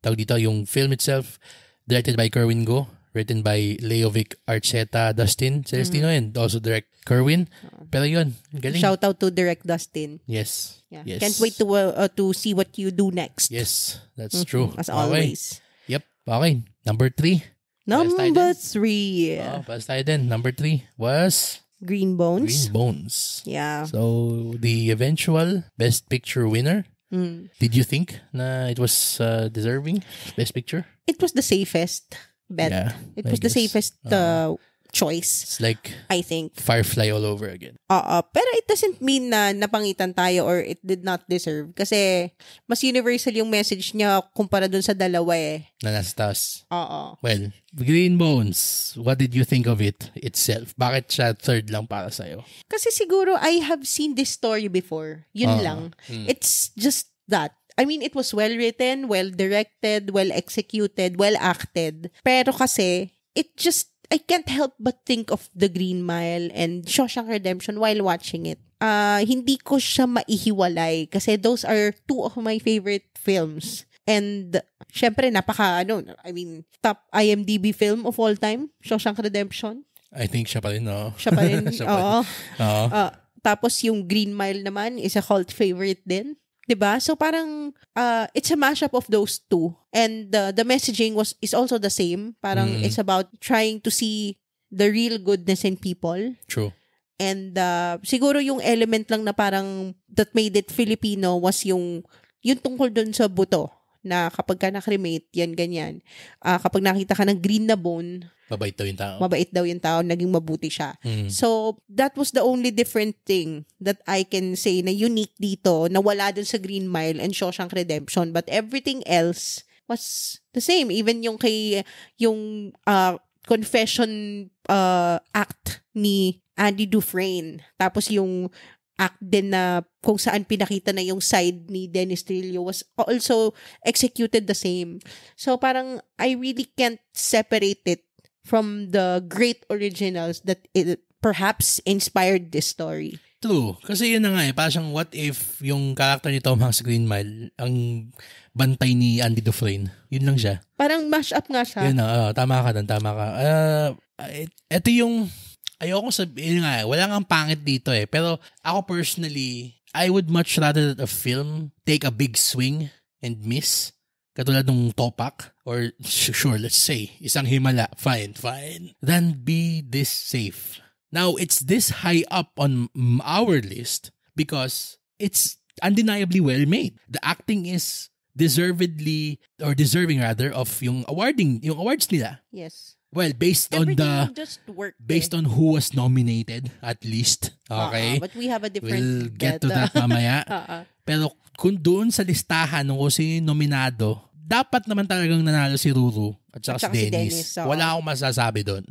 Speaker 1: tawag dito, yung film itself, directed by Kerwin Go, written by Leovic Archeta, Dustin Celestino, and also direct Kerwin. Pero yun, galing.
Speaker 2: Shout out to Direct Dustin.
Speaker 1: Yes.
Speaker 2: Yeah.
Speaker 1: Yes.
Speaker 2: Can't wait to see what you do next.
Speaker 1: Yes, that's true.
Speaker 2: As always.
Speaker 1: Yep. Okay. Number 3.
Speaker 2: Number 3.
Speaker 1: Pass tayo din. Number 3 was
Speaker 2: Green Bones.
Speaker 1: Green Bones.
Speaker 2: Yeah.
Speaker 1: So, the eventual Best Picture winner, did you think na it was deserving Best Picture?
Speaker 2: It was the safest bet.
Speaker 1: Yeah,
Speaker 2: it was the safest choice.
Speaker 1: It's like
Speaker 2: I think.
Speaker 1: Firefly all over again.
Speaker 2: Pero it doesn't mean na napangitan tayo or it did not deserve. Kasi mas universal yung message niya kumpara dun sa dalawa
Speaker 1: Na nasa taas.
Speaker 2: Oo.
Speaker 1: Well, Green Bones, what did you think of it itself? Bakit siya third lang para sa'yo?
Speaker 2: Kasi siguro I have seen this story before. Yun lang. It's just that. I mean, it was well written, well directed, well executed, well acted. Pero kasi, I can't help but think of The Green Mile and Shawshank Redemption while watching it. Hindi ko siya maihiwalay kasi those are two of my favorite films. And, syempre, top IMDb film of all time, Shawshank Redemption.
Speaker 1: I think siya pa rin, no?
Speaker 2: Siya pa rin, oo. Tapos yung Green Mile naman is a cult favorite din. 'Di ba? So parang it's a mashup of those two. And the messaging is also the same. Parang it's about trying to see the real goodness in people.
Speaker 1: True.
Speaker 2: And siguro yung element lang na parang that made it Filipino was yung tungkol dun sa buto. Na kapag ka na-cremate, yan ganyan. Kapag nakita ka ng green na bone,
Speaker 1: mabait daw yung tao.
Speaker 2: Mabait daw yung tao, naging mabuti siya. So, that was the only different thing that I can say na unique dito, na wala dun sa Green Mile and Shawshank Redemption. But everything else was the same. Even yung confession act ni Andy Dufresne. Tapos yung act din na kung saan pinakita na yung side ni Dennis Trillo was also executed the same. So parang I really can't separate it from the great originals that perhaps inspired this story.
Speaker 1: True. Kasi yun na nga parang siyang what if yung character ni Tom Hanks sa Green Mile, ang bantay ni Andy Dufresne. Yun lang siya.
Speaker 2: Parang mash up nga siya.
Speaker 1: Yun na, tama ka. Ito yung, ayoko sabihin nga, wala nga pangit dito Pero ako personally, I would much rather that a film take a big swing and miss. Katulad ng Topak, or sure, let's say, isang himala, fine, than be this safe. Now, it's this high up on our list because it's undeniably well made. The acting is deserving of yung awards nila.
Speaker 2: Yes.
Speaker 1: Well, based
Speaker 2: Everything just worked.
Speaker 1: Based on who was nominated, at least. Okay?
Speaker 2: But we have a different...
Speaker 1: We'll get to that mamaya. Pero kung doon sa listahan ng kung sino nominado, dapat naman talagang nanalo si Ruru at saka si Dennis. Wala akong masasabi doon.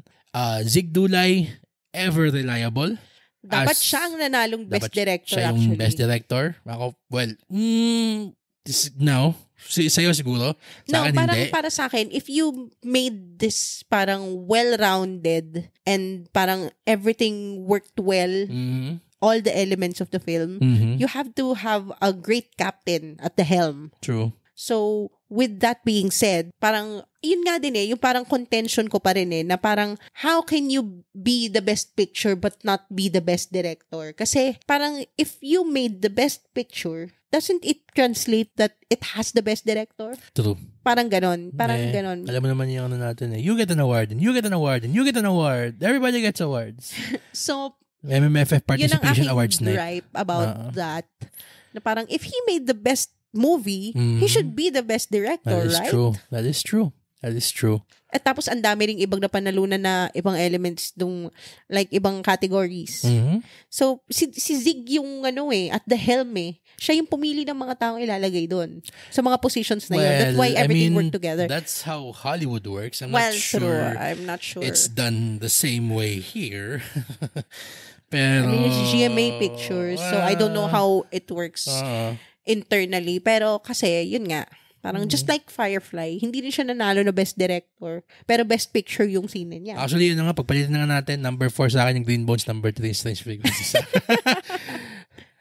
Speaker 1: Zig Dulay, ever reliable.
Speaker 2: Dapat siya ang nanalong best director
Speaker 1: siya
Speaker 2: actually.
Speaker 1: Yung best director. Ako, sa'yo siguro. Sa akin,
Speaker 2: parang
Speaker 1: hindi.
Speaker 2: para sa akin, if you made this parang well-rounded and parang everything worked well, all the elements of the film, you have to have a great captain at the helm.
Speaker 1: True.
Speaker 2: So, with that being said, parang, yun nga din yung parang contention ko pa rin na parang, how can you be the best picture but not be the best director? Kasi, parang, if you made the best picture, doesn't it translate that it has the best director?
Speaker 1: True.
Speaker 2: Parang ganon.
Speaker 1: Alam mo naman yung natin you get an award, and you get an award, and you get an award. Everybody gets awards.
Speaker 2: So,
Speaker 1: MMFF Participation Awards
Speaker 2: night. Yun ang aking gripe about that. Na parang, if he made the best movie, he should be the best director, right?
Speaker 1: That is true.
Speaker 2: At tapos ang dami ring ibang napanalunan na ibang elements nung like ibang categories. So si Zig yung at the helm siya yung pumili ng mga taong ilalagay doon sa mga positions na yun. That's why everything worked together.
Speaker 1: That's how Hollywood works. I'm
Speaker 2: not sure
Speaker 1: it's done the same way here. Pero
Speaker 2: it's GMA Pictures, so I don't know how it works internally. Pero kasi, yun nga, parang just like Firefly, hindi rin siya nanalo na Best Director, pero Best Picture yung scene niya.
Speaker 1: Actually, yun nga, pagpalitan na natin, number 4 sa akin yung Green Bones, number 3 Strange Frequencies.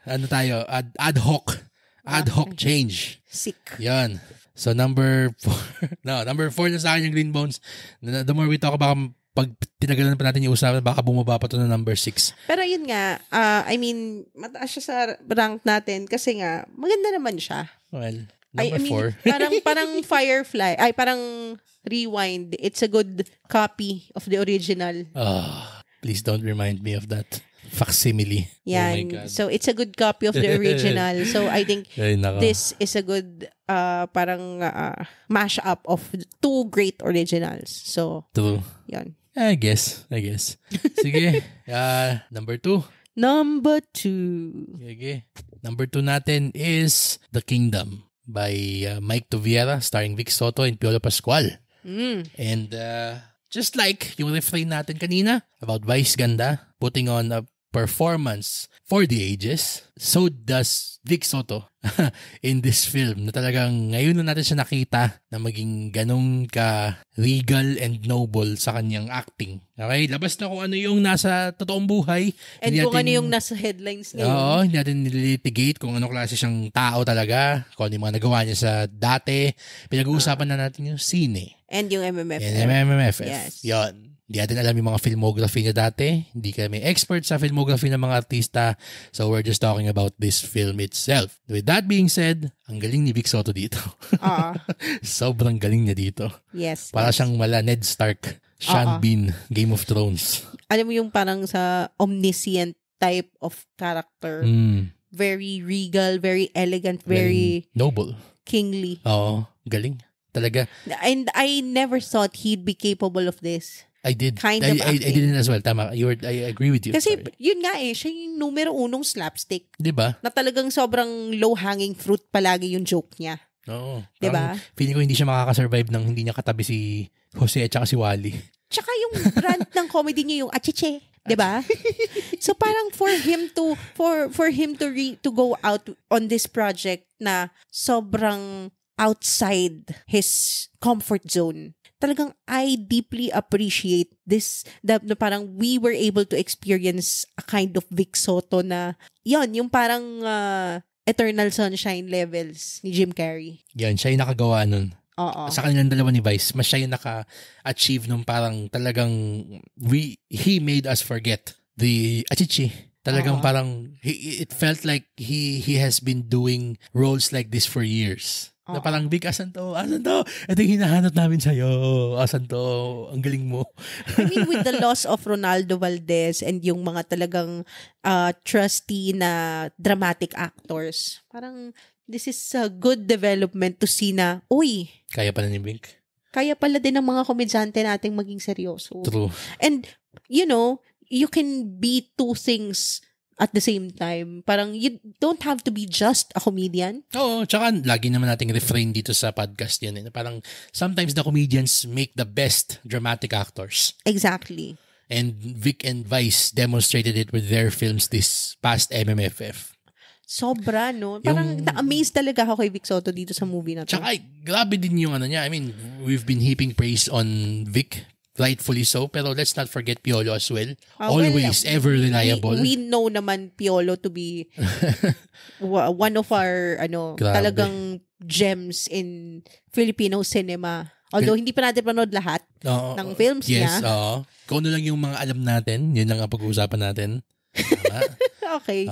Speaker 1: Ano tayo? Ad hoc change.
Speaker 2: Sick.
Speaker 1: Yan. So, number 4 na sa akin yung Green Bones. The more we talk about pag tinagalan pa natin yung usapan, baka bumaba pa to na number 6.
Speaker 2: Pero yun nga, I mean, mataas siya sa rank natin kasi nga, maganda naman siya.
Speaker 1: Well, number 4.
Speaker 2: parang Firefly, parang Rewind. It's a good copy of the original.
Speaker 1: Please don't remind me of that facsimile.
Speaker 2: Yeah.
Speaker 1: Oh my God.
Speaker 2: So, it's a good copy of the original. So, I think this is a good parang mash-up of two great originals. So,
Speaker 1: true.
Speaker 2: Yan.
Speaker 1: I guess. Sige. Number 2. Sige. Number 2 natin is The Kingdom by Mike Toviera, starring Vic Soto and Piolo Pascual. And just like yung refrain natin kanina about Vice Ganda putting on a performance for the ages, so does Vic Soto in this film na talagang ngayon na natin siya nakita na maging ganong ka regal and noble sa kanyang acting. Okay? Labas na kung ano yung nasa totoong buhay.
Speaker 2: And kung ano yung nasa headlines niya.
Speaker 1: Oo, hindi natin nililitigate kung anong klase siyang tao talaga, kung ano yung mga nagawa niya sa dati. Pinag-uusapan na natin yung sine.
Speaker 2: And yung MMFF.
Speaker 1: And MMFF.
Speaker 2: Yes.
Speaker 1: Yun. Hindi natin alam yung mga filmography niya dati. Hindi kami expert sa filmography ng mga artista. So we're just talking about this film itself. With that being said, ang galing ni Vic Soto dito. Sobrang galing niya dito.
Speaker 2: Yes.
Speaker 1: Para siyang Ned Stark, Sean Bean, Game of Thrones.
Speaker 2: Alam mo yung parang sa omniscient type of character. Very regal, very elegant, very
Speaker 1: noble.
Speaker 2: Kingly.
Speaker 1: Oo, galing. Talaga.
Speaker 2: And I never thought he'd be capable of this.
Speaker 1: I did.
Speaker 2: Kind of
Speaker 1: I didn't as well. Tama. I agree with you.
Speaker 2: Kasi yun nga siya yung numero 1 slapstick.
Speaker 1: Diba?
Speaker 2: Na talagang sobrang low-hanging fruit palagi yung joke niya.
Speaker 1: Oo.
Speaker 2: Diba?
Speaker 1: Feeling ko hindi siya makakasurvive nang hindi niya katabi si Jose at saka si Wally.
Speaker 2: Tsaka yung brand ng comedy niya yung achiche. Diba? So parang for him to go out on this project na sobrang outside his comfort zone. talagang I deeply appreciate this, na parang we were able to experience a kind of Vic Soto na, yung parang Eternal Sunshine levels ni Jim Carrey.
Speaker 1: Yan, siya yung nakagawa nun.
Speaker 2: Oo.
Speaker 1: Sa kanilang dalawa ni Vice, mas siya yung naka-achieve nung parang talagang he made us forget the achichi. Talagang parang it felt like he has been doing roles like this for years. Na parang, Vic, asan to? Ito yung hinahanap namin sa'yo. Asan to? Ang galing mo.
Speaker 2: I mean, with the loss of Ronaldo Valdez and yung mga talagang trusty na dramatic actors, parang this is a good development to see na, uy,
Speaker 1: Kaya pala ni Vic.
Speaker 2: Kaya pala din ng mga komedyante nating maging seryoso.
Speaker 1: True.
Speaker 2: And, you can be two things at the same time. Parang you don't have to be just a comedian.
Speaker 1: Oo, tsaka lagi naman nating refrain dito sa podcast yan. Parang sometimes the comedians make the best dramatic actors.
Speaker 2: Exactly.
Speaker 1: And Vic and Vice demonstrated it with their films this past MMFF.
Speaker 2: Sobra, no? Parang na-amaze talaga ako kay Vic Soto dito sa movie na to.
Speaker 1: Tsaka grabe din yung niya. I mean, we've been heaping praise on Vic, rightfully so, pero let's not forget Piolo as well. Always, ever reliable.
Speaker 2: We know naman Piolo to be one of our talagang gems in Filipino cinema. Although hindi pa natin panood lahat ng films niya.
Speaker 1: Yes, kung ano lang yung mga alam natin, yun lang ang pag-uusapan natin. Tama.
Speaker 2: Okay.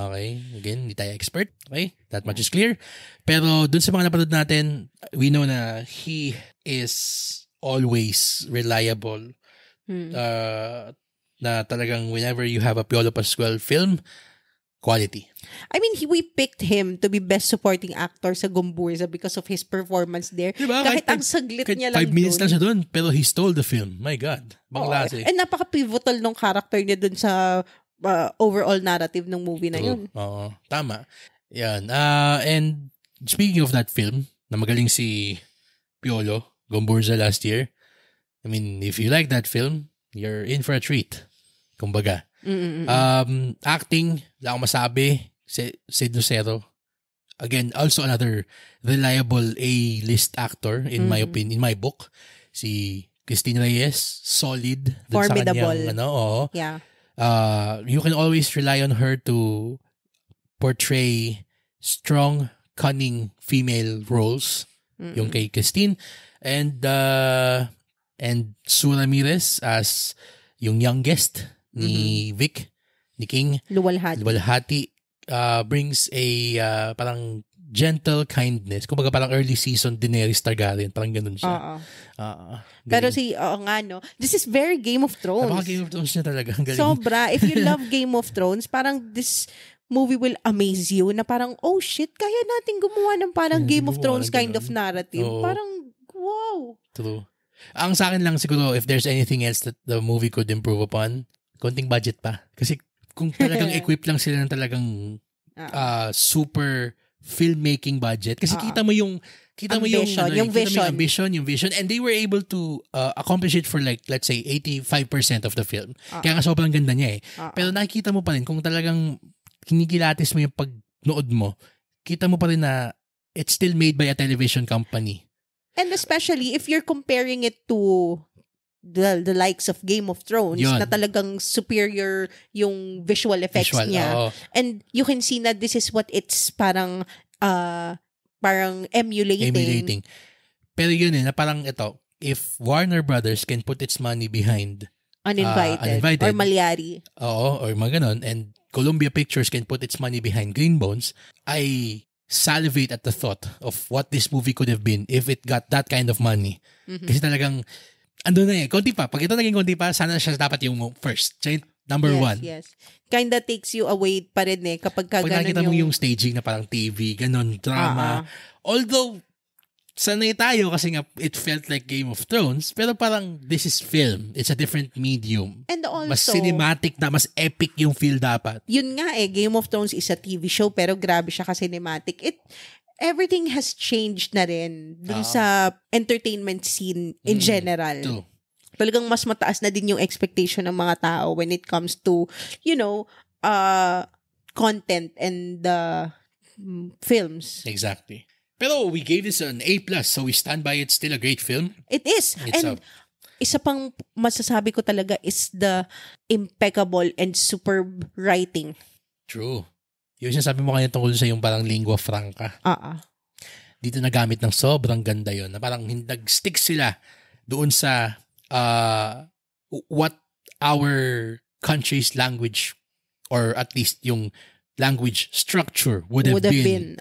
Speaker 1: Again, hindi tayo expert. Okay? That much is clear. Pero dun sa mga napanood natin, we know na he is always reliable. Na talagang whenever you have a Piolo Pascual film, quality.
Speaker 2: I mean, we picked him to be best supporting actor sa Gumburza because of his performance there.
Speaker 1: Diba?
Speaker 2: Kahit ang saglit niya lang
Speaker 1: 5 minutes lang siya dun, pero he stole the film. My God. Bangklase.
Speaker 2: And napaka-pivotal nung character niya dun sa overall narrative ng movie na yun.
Speaker 1: Oo. Tama. Yan. And speaking of that film, na magaling si Piolo, Gumburza last year, I mean, if you like that film, you're in for a treat. Kumbaga. Acting, wala akong masabi. Sid Lucero. Again, also another reliable A-list actor in my opinion, in my book. Si Christine Reyes, solid.
Speaker 2: Formidable.
Speaker 1: Sa kanyang,
Speaker 2: Yeah.
Speaker 1: You can always rely on her to portray strong, cunning female roles. Yung kay Christine. And Sue Ramirez as yung youngest ni Vic, ni King. Luwalhati. Brings a parang gentle kindness. Kumbaga parang early season Daenerys Targaryen. Parang ganun siya.
Speaker 2: Pero this is very Game of Thrones.
Speaker 1: Napaka Game of Thrones niya talaga. Ang galing.
Speaker 2: Sobra. If you love Game of Thrones, parang this movie will amaze you na parang, oh shit, kaya natin gumawa ng parang Game of Thrones kind of narrative. Parang, wow.
Speaker 1: True. Ang sa akin lang siguro, if there's anything else that the movie could improve upon, konting budget pa. Kasi kung talagang equipped lang sila ng talagang super filmmaking budget. Kasi kita mo yung vision, and they were able to accomplish it for like, let's say, 85% of the film. Kaya nga sobrang ganda niya eh. Pero nakikita mo pa rin, kung talagang kinikilatis mo yung pagnood mo, kita mo pa rin na it's still made by a television company.
Speaker 2: And especially if you're comparing it to the likes of Game of Thrones, na talagang superior yung visual effects niya. And you can see na this is what it's parang emulating.
Speaker 1: Pero yun na parang ito, if Warner Brothers can put its money behind
Speaker 2: Uninvited or Malyari.
Speaker 1: Or mga ganon, and Columbia Pictures can put its money behind Green Bones, I salivate at the thought of what this movie could have been if it got that kind of money. Kasi talagang, ando na eh, konti pa. Pag ito naging konti pa, sana siya dapat yung first. Siya yung number one.
Speaker 2: Yes. Kinda takes you away pa rin eh, kapag
Speaker 1: Pag nakita mo yung staging na parang TV, ganon, drama. Although, sanay tayo kasi nga it felt like Game of Thrones, pero parang this is film. It's a different medium.
Speaker 2: And also,
Speaker 1: mas cinematic na, mas epic yung feel dapat.
Speaker 2: Yun nga eh, Game of Thrones is a TV show pero grabe siya ka-cinematic. Everything has changed na rin dun sa entertainment scene in general.
Speaker 1: True.
Speaker 2: Talagang mas mataas na din yung expectation ng mga tao when it comes to, content and films.
Speaker 1: Exactly. Pero we gave this an A+, so we stand by it. Still a great film.
Speaker 2: It is. And isa pang masasabi ko talaga is the impeccable and superb writing.
Speaker 1: True. Yung sinasabi mo kanina tungkol sa yung parang lingua franca. Dito nagamit ng sobrang ganda yon, na parang nag-stick sila doon sa what our country's language, or at least yung language structure would have been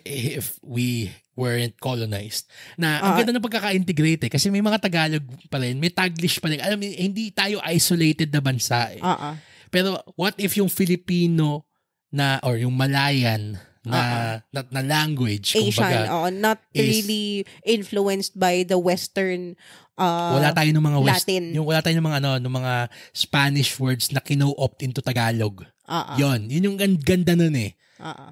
Speaker 1: if we weren't colonized. Na ang ganda ng pagkaka-integrate kasi may mga Tagalog pa rin, may Taglish pa rin. Alam mo, hindi tayo isolated na bansa eh. Pero what if yung Filipino na, or yung Malayan na language,
Speaker 2: Asian, not really influenced by the Western
Speaker 1: wala tayo ng mga
Speaker 2: Latin.
Speaker 1: Wala tayo ng mga ng mga Spanish words na kino-opt into Tagalog. Yun yung ganda nun eh.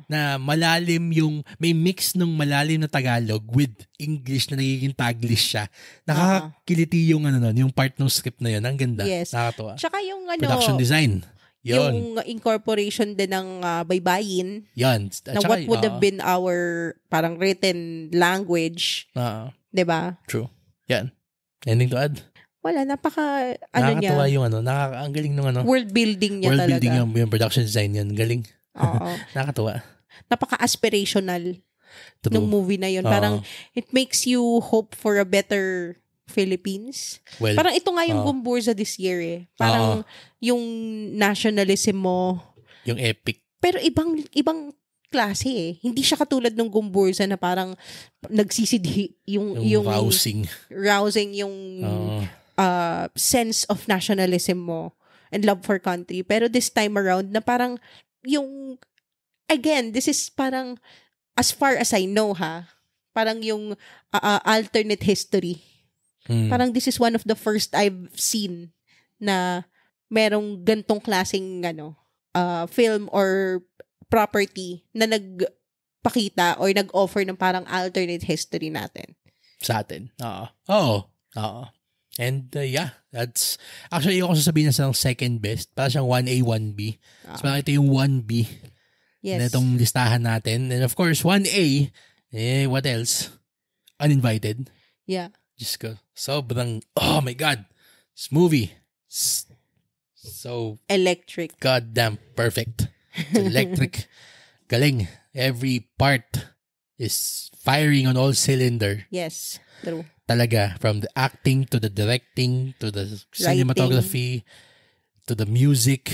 Speaker 1: Na malalim yung, may mix ng malalim na Tagalog with English na nagiging Taglish siya. Nakakakiliti yung yung part ng script na yun. Ang ganda.
Speaker 2: Yes.
Speaker 1: Nakakatuwa.
Speaker 2: Tsaka yung
Speaker 1: production design. Yun.
Speaker 2: Yung incorporation din ng baybayin.
Speaker 1: Yan.
Speaker 2: Na what would have been our parang written language. Diba?
Speaker 1: True. Yan. Anything to add?
Speaker 2: Wala,
Speaker 1: nakakatuwa
Speaker 2: niya.
Speaker 1: yung ang galing ng
Speaker 2: world building niya
Speaker 1: world
Speaker 2: talaga.
Speaker 1: World building yung production design yan. Galing. Nakakatuwa.
Speaker 2: Napaka-aspirational ng movie na yun. Parang it makes you hope for a better Philippines.
Speaker 1: Well,
Speaker 2: parang ito nga yung Gumburza this year eh. Parang yung nationalism mo.
Speaker 1: Yung epic.
Speaker 2: Pero ibang klase eh. Hindi siya katulad ng Gumburza na parang nagsisidhi yung rousing yung sense of nationalism mo and love for country. Pero this time around na parang yung, again, this is parang, as far as I know parang yung alternate history. Parang this is one of the first I've seen na merong gantong klaseng film or property na nagpakita or nag-offer ng parang alternate history natin.
Speaker 1: Sa atin. Oo. And that's actually yung sasabihin na second best. Para siyang 1A, 1B. So parang ito yung 1B.
Speaker 2: Yes.
Speaker 1: Na itong listahan natin. And of course, 1A, what else? Uninvited.
Speaker 2: Yeah.
Speaker 1: Just go. Sobrang, oh my God. This movie. So
Speaker 2: electric.
Speaker 1: Goddamn perfect. It's electric. Galing. Every part is firing on all cylinder.
Speaker 2: Yes. True.
Speaker 1: Talaga. From the acting to the directing to the cinematography to the music.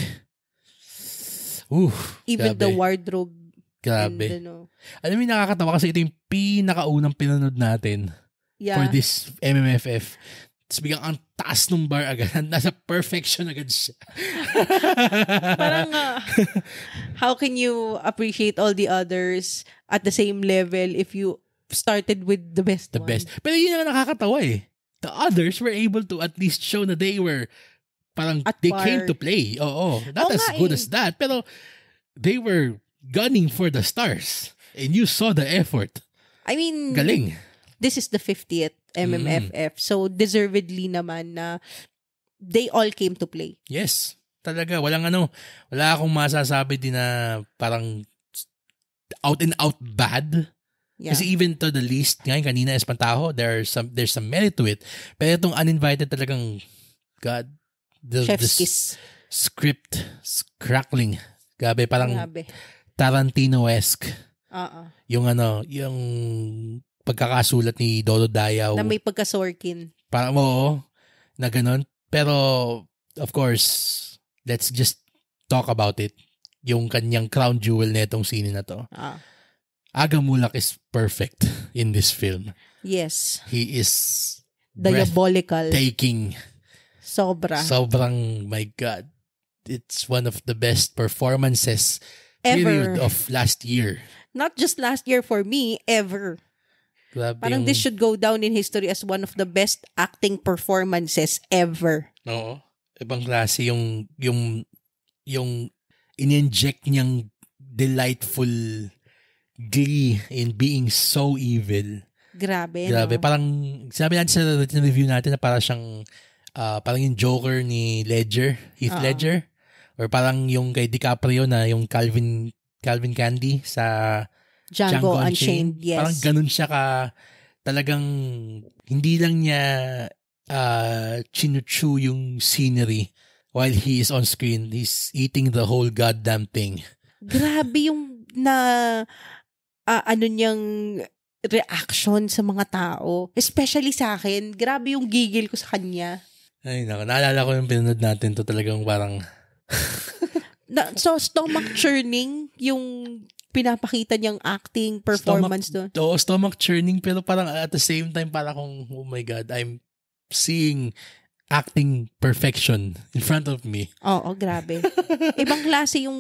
Speaker 2: Even
Speaker 1: grabe.
Speaker 2: the wardrobe.
Speaker 1: Grabe. Alam mo, nakakatawa kasi ito yung pinakaunang pinanood natin for this MMFF. Tapos biglang ang taas ng bar agad. Nasa perfection agad siya.
Speaker 2: Parang, how can you appreciate all the others at the same level if you started with the best one?
Speaker 1: Pero yun ang nakakatawa eh. The others were able to at least show na they were parang
Speaker 2: at
Speaker 1: they
Speaker 2: par.
Speaker 1: came to play. Not as good as that. Pero they were gunning for the stars. And you saw the effort.
Speaker 2: I mean,
Speaker 1: galing.
Speaker 2: This is the 50th MMFF. So, deservedly naman na they all came to play.
Speaker 1: Yes. Talaga. Wala akong masasabi din na parang out and out bad. Yeah. Kasi even to the least, ngayon kanina Espantajo, there's some merit to it. Pero itong Uninvited talagang, God, the script crackling. Grabe, parang Tarantino-esque. Yung yung pagkakasulat ni Dolo Dayaw.
Speaker 2: Na may pagka-Sorkin.
Speaker 1: Parang na ganun. Pero, of course, let's just talk about it. Yung kanyang crown jewel na itong scene na to. Agamulak is perfect in this film.
Speaker 2: Yes.
Speaker 1: He is
Speaker 2: diabolical.
Speaker 1: Taking.
Speaker 2: Sobrang,
Speaker 1: my God. It's one of the best performances
Speaker 2: ever
Speaker 1: of last year.
Speaker 2: Not just last year for me, ever.
Speaker 1: Grabe
Speaker 2: parang this should go down in history as one of the best acting performances ever.
Speaker 1: Oo. Ibang klase yung in-inject niyang delightful glee in being so evil.
Speaker 2: Grabe.
Speaker 1: Parang sabi natin sa review natin na parang yung Joker ni Heath Ledger. Or parang yung kay DiCaprio na yung Calvin Candy sa
Speaker 2: Django Unchained, yes.
Speaker 1: Parang ganun siya talagang hindi lang niya chinuchu yung scenery while he is on screen. He's eating the whole goddamn thing.
Speaker 2: Grabe yung niyang reaction sa mga tao. Especially sa akin. Grabe yung gigil ko sa kanya.
Speaker 1: Ay, naku. Naalala ko yung pinanood natin to, talagang parang...
Speaker 2: So, stomach churning yung pinapakita niyang acting performance doon.
Speaker 1: Oo, stomach churning, pero parang at the same time, parang kung, oh my God, I'm seeing acting perfection in front of me.
Speaker 2: Oo, grabe. Ibang klase yung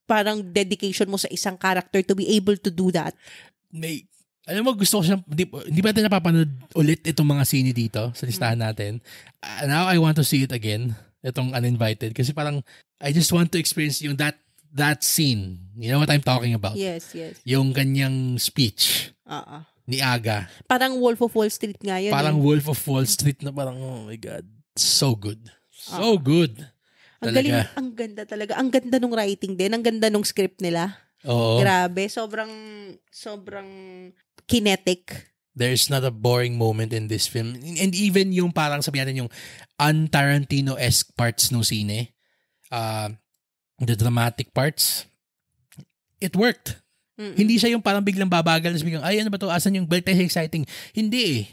Speaker 2: parang dedication mo sa isang character to be able to do that.
Speaker 1: Alam mo, gusto ko siya, hindi ba natin napapanood ulit itong mga sine dito sa listahan natin? Now I want to see it again, itong Uninvited. Kasi parang, I just want to experience yung that scene. You know what I'm talking about?
Speaker 2: Yes, yes.
Speaker 1: Yung kanyang speech ni Aga.
Speaker 2: Parang Wolf of Wall Street nga yun.
Speaker 1: Parang Wolf of Wall Street na parang, oh my God, so good. So good.
Speaker 2: Ang galing, ang ganda talaga. Ang ganda nung writing din. Ang ganda nung script nila.
Speaker 1: Oo.
Speaker 2: Grabe. Sobrang kinetic.
Speaker 1: There's not a boring moment in this film. And even yung parang sabihin natin yung un-Tarantino-esque parts ng sine, the dramatic parts, it worked. Mm-mm. Hindi siya yung parang biglang babagal na biglang, ay ano ba to, asan yung belt, exciting. Hindi eh.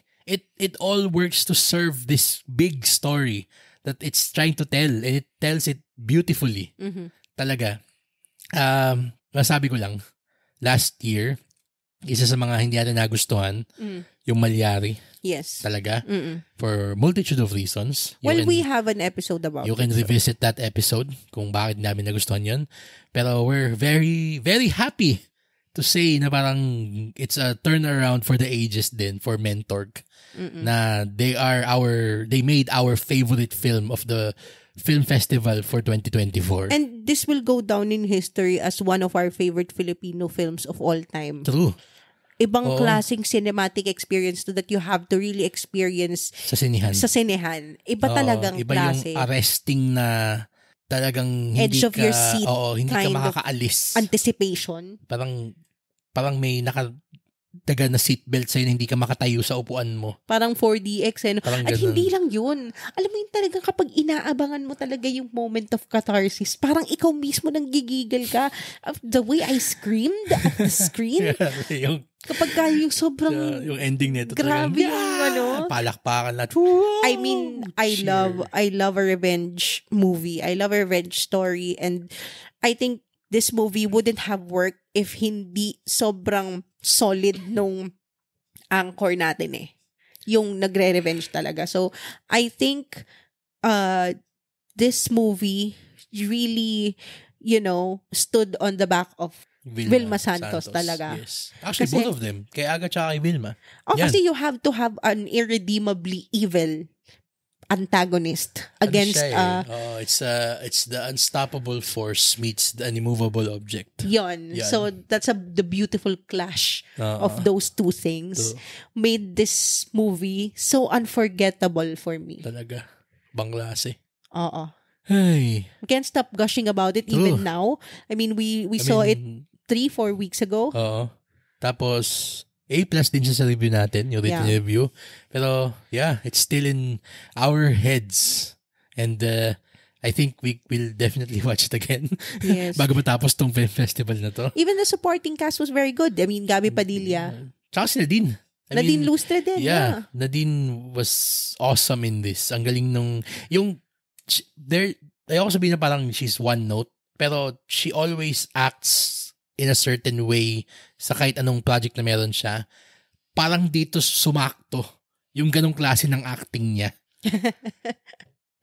Speaker 1: It all works to serve this big story that it's trying to tell, and it tells it beautifully. Mm-hmm. Talaga. Masabi ko lang, last year, isa sa mga hindi natin nagustuhan, yung Malyari.
Speaker 2: Yes.
Speaker 1: Talaga. Mm-mm. For multitude of reasons.
Speaker 2: We have an episode about it.
Speaker 1: You can revisit that episode kung bakit namin nagustuhan yun. Pero we're very, very happy to say na parang it's a turnaround for the ages din for Mentork. Mm-mm. Na they made our favorite film of the film festival for 2024.
Speaker 2: And this will go down in history as one of our favorite Filipino films of all time.
Speaker 1: True.
Speaker 2: Ibang klaseng cinematic experience to that you have to really experience
Speaker 1: sa sinehan.
Speaker 2: Iba talagang
Speaker 1: iba
Speaker 2: klase.
Speaker 1: Iba yung arresting na talagang hindi
Speaker 2: edge of your seat.
Speaker 1: Hindi ka makakaalis.
Speaker 2: Anticipation.
Speaker 1: Parang may daga na seatbelt sa'yo na hindi ka makatayo sa upuan mo.
Speaker 2: Parang 4DX. At hindi lang yun. Alam mo yun talagang kapag inaabangan mo talaga yung moment of catharsis, parang ikaw mismo nang gigigil ka. The way I screamed at the screen. Kapag yung sobrang...
Speaker 1: yung ending nito.
Speaker 2: Grabe yung
Speaker 1: palakpakan lahat.
Speaker 2: I mean, I love a revenge movie. I love a revenge story. And I think this movie wouldn't have worked if hindi sobrang solid nung anchor natin eh. Yung nagre-revenge talaga. So, I think this movie really, stood on the back of Vilma Santos talaga.
Speaker 1: Yes. Actually, both of them. Kay Aga tsaka kay Vilma.
Speaker 2: Kasi you have to have an irredeemably evil antagonist against
Speaker 1: it's the unstoppable force meets the immovable object.
Speaker 2: Yon. So that's the beautiful clash of those two things made this movie so unforgettable for me.
Speaker 1: Talaga. Banglase.
Speaker 2: Oo.
Speaker 1: Hey.
Speaker 2: We can't stop gushing about it even now. I mean, we saw it 3-4 weeks ago.
Speaker 1: Oo. Tapos A+ din siya sa review natin, yung written review. Pero, it's still in our heads. And I think we will definitely watch it again.
Speaker 2: Yes.
Speaker 1: Bago matapos tong film festival na to.
Speaker 2: Even the supporting cast was very good. I mean, Gabby Padilla.
Speaker 1: Tsaka si Nadine.
Speaker 2: Nadine Lustre din.
Speaker 1: Yeah. Nadine was awesome in this. Ang galing nung... Ayoko sabihin na parang she's one note. Pero she always acts in a certain way sa kahit anong project na meron siya, parang dito sumakto yung ganong klase ng acting niya.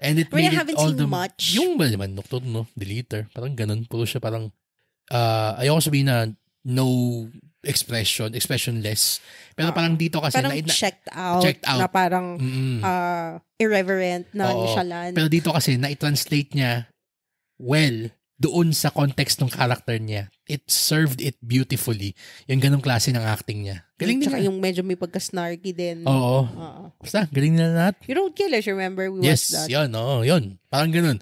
Speaker 1: And it made it all the...
Speaker 2: much.
Speaker 1: Yung naman, Nocturno, Deleter, parang ganon. Puro siya parang, ayoko sabihin na no expressionless. Pero parang dito kasi...
Speaker 2: Parang checked out. Na parang irreverent, na nonchalant.
Speaker 1: Pero dito kasi, na-translate niya well doon sa context ng character niya. It served it beautifully. Yung ganong klase ng acting niya. Galing
Speaker 2: nila. Tsaka
Speaker 1: nila.
Speaker 2: yung medyo may pagka-snarky din.
Speaker 1: Oo. Basta, galing nila lahat.
Speaker 2: Yung Road Killers, remember? We watched that.
Speaker 1: Yes, yun. Parang ganun.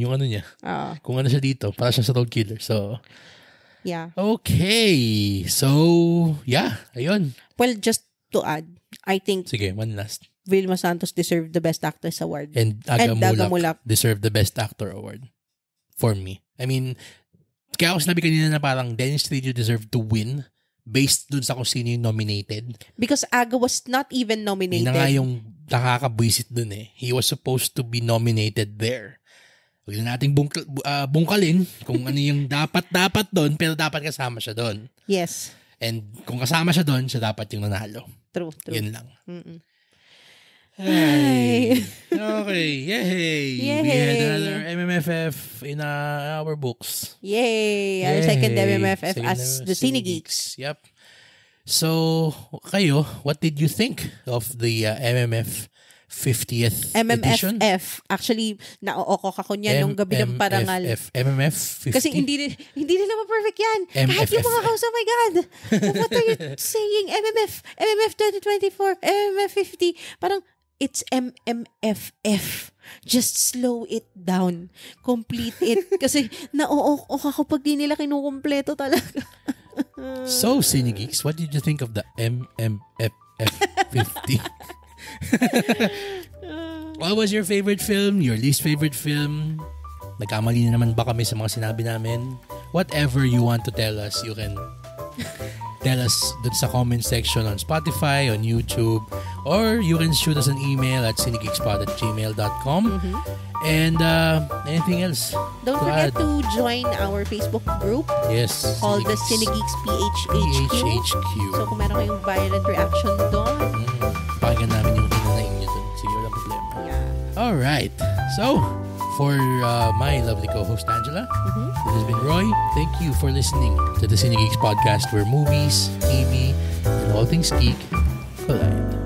Speaker 1: Yung ano niya. Kung ano siya dito, para siya sa Road Killer. So,
Speaker 2: Yeah.
Speaker 1: Okay. So, yeah. Ayun.
Speaker 2: Well, just to add, I think
Speaker 1: Sige, one last.
Speaker 2: Vilma Santos deserved the Best Actress Award.
Speaker 1: And
Speaker 2: Daga
Speaker 1: Aga
Speaker 2: Mulak.
Speaker 1: Mulak deserved the Best Actor Award. For me. I mean, kaya ako sinabi kanina na parang Dennis Trillo deserved to win based dun sa kung sino yung nominated.
Speaker 2: Because Aga was not even
Speaker 1: Yun
Speaker 2: nominated.
Speaker 1: na nga yung nakakabwisit dun eh. He was supposed to be nominated there. Huwag na nating bungkalin kung ano yung dapat doon, pero dapat kasama siya doon.
Speaker 2: Yes.
Speaker 1: And kung kasama siya doon, siya dapat yung nanalo.
Speaker 2: True.
Speaker 1: Yun lang.
Speaker 2: Mm-mm.
Speaker 1: Hey. Okay. Yay.
Speaker 2: Yay.
Speaker 1: We had another MMFF in our books.
Speaker 2: Yay! Our second MMFF
Speaker 1: Second
Speaker 2: as the Cine Geeks.
Speaker 1: Yep. So, kayo, what did you think of the MMF 50th edition?
Speaker 2: MMFF. Actually, na-ookok ako niya nung gabi ng parangal.
Speaker 1: MMF 50?
Speaker 2: Kasi hindi nila ma-perfect yan. Kahit yung mga house, oh my God. What are you saying? MMF 2024, MMF 50. Parang, it's MMFF. Just slow it down. Complete it. Kasi na-ookok ako pag di nila kinukumpleto talaga.
Speaker 1: So, Cine Geeks, what did you think of the MMFF 50? What was your favorite film? Your least favorite film? Nagkamali na naman ba kami sa mga sinabi namin? Whatever you want to tell us, you can tell us dun sa comment section on Spotify, on YouTube, or you can shoot us an email at cinegeekspod@gmail.com. And anything else?
Speaker 2: Don't forget to join our Facebook group
Speaker 1: Yes.
Speaker 2: called the Cine Geeks PHHQ.
Speaker 1: PHHQ.
Speaker 2: So kung meron kayong violent reaction doon,
Speaker 1: Pakinggan namin yung hinanayin nyo dun. Sige, walang problema.
Speaker 2: yeah.
Speaker 1: Alright. So, for my lovely co-host Angela, this has been Roy. Thank you for listening to the Cine Geeks podcast, where movies, TV, and all things geek collide.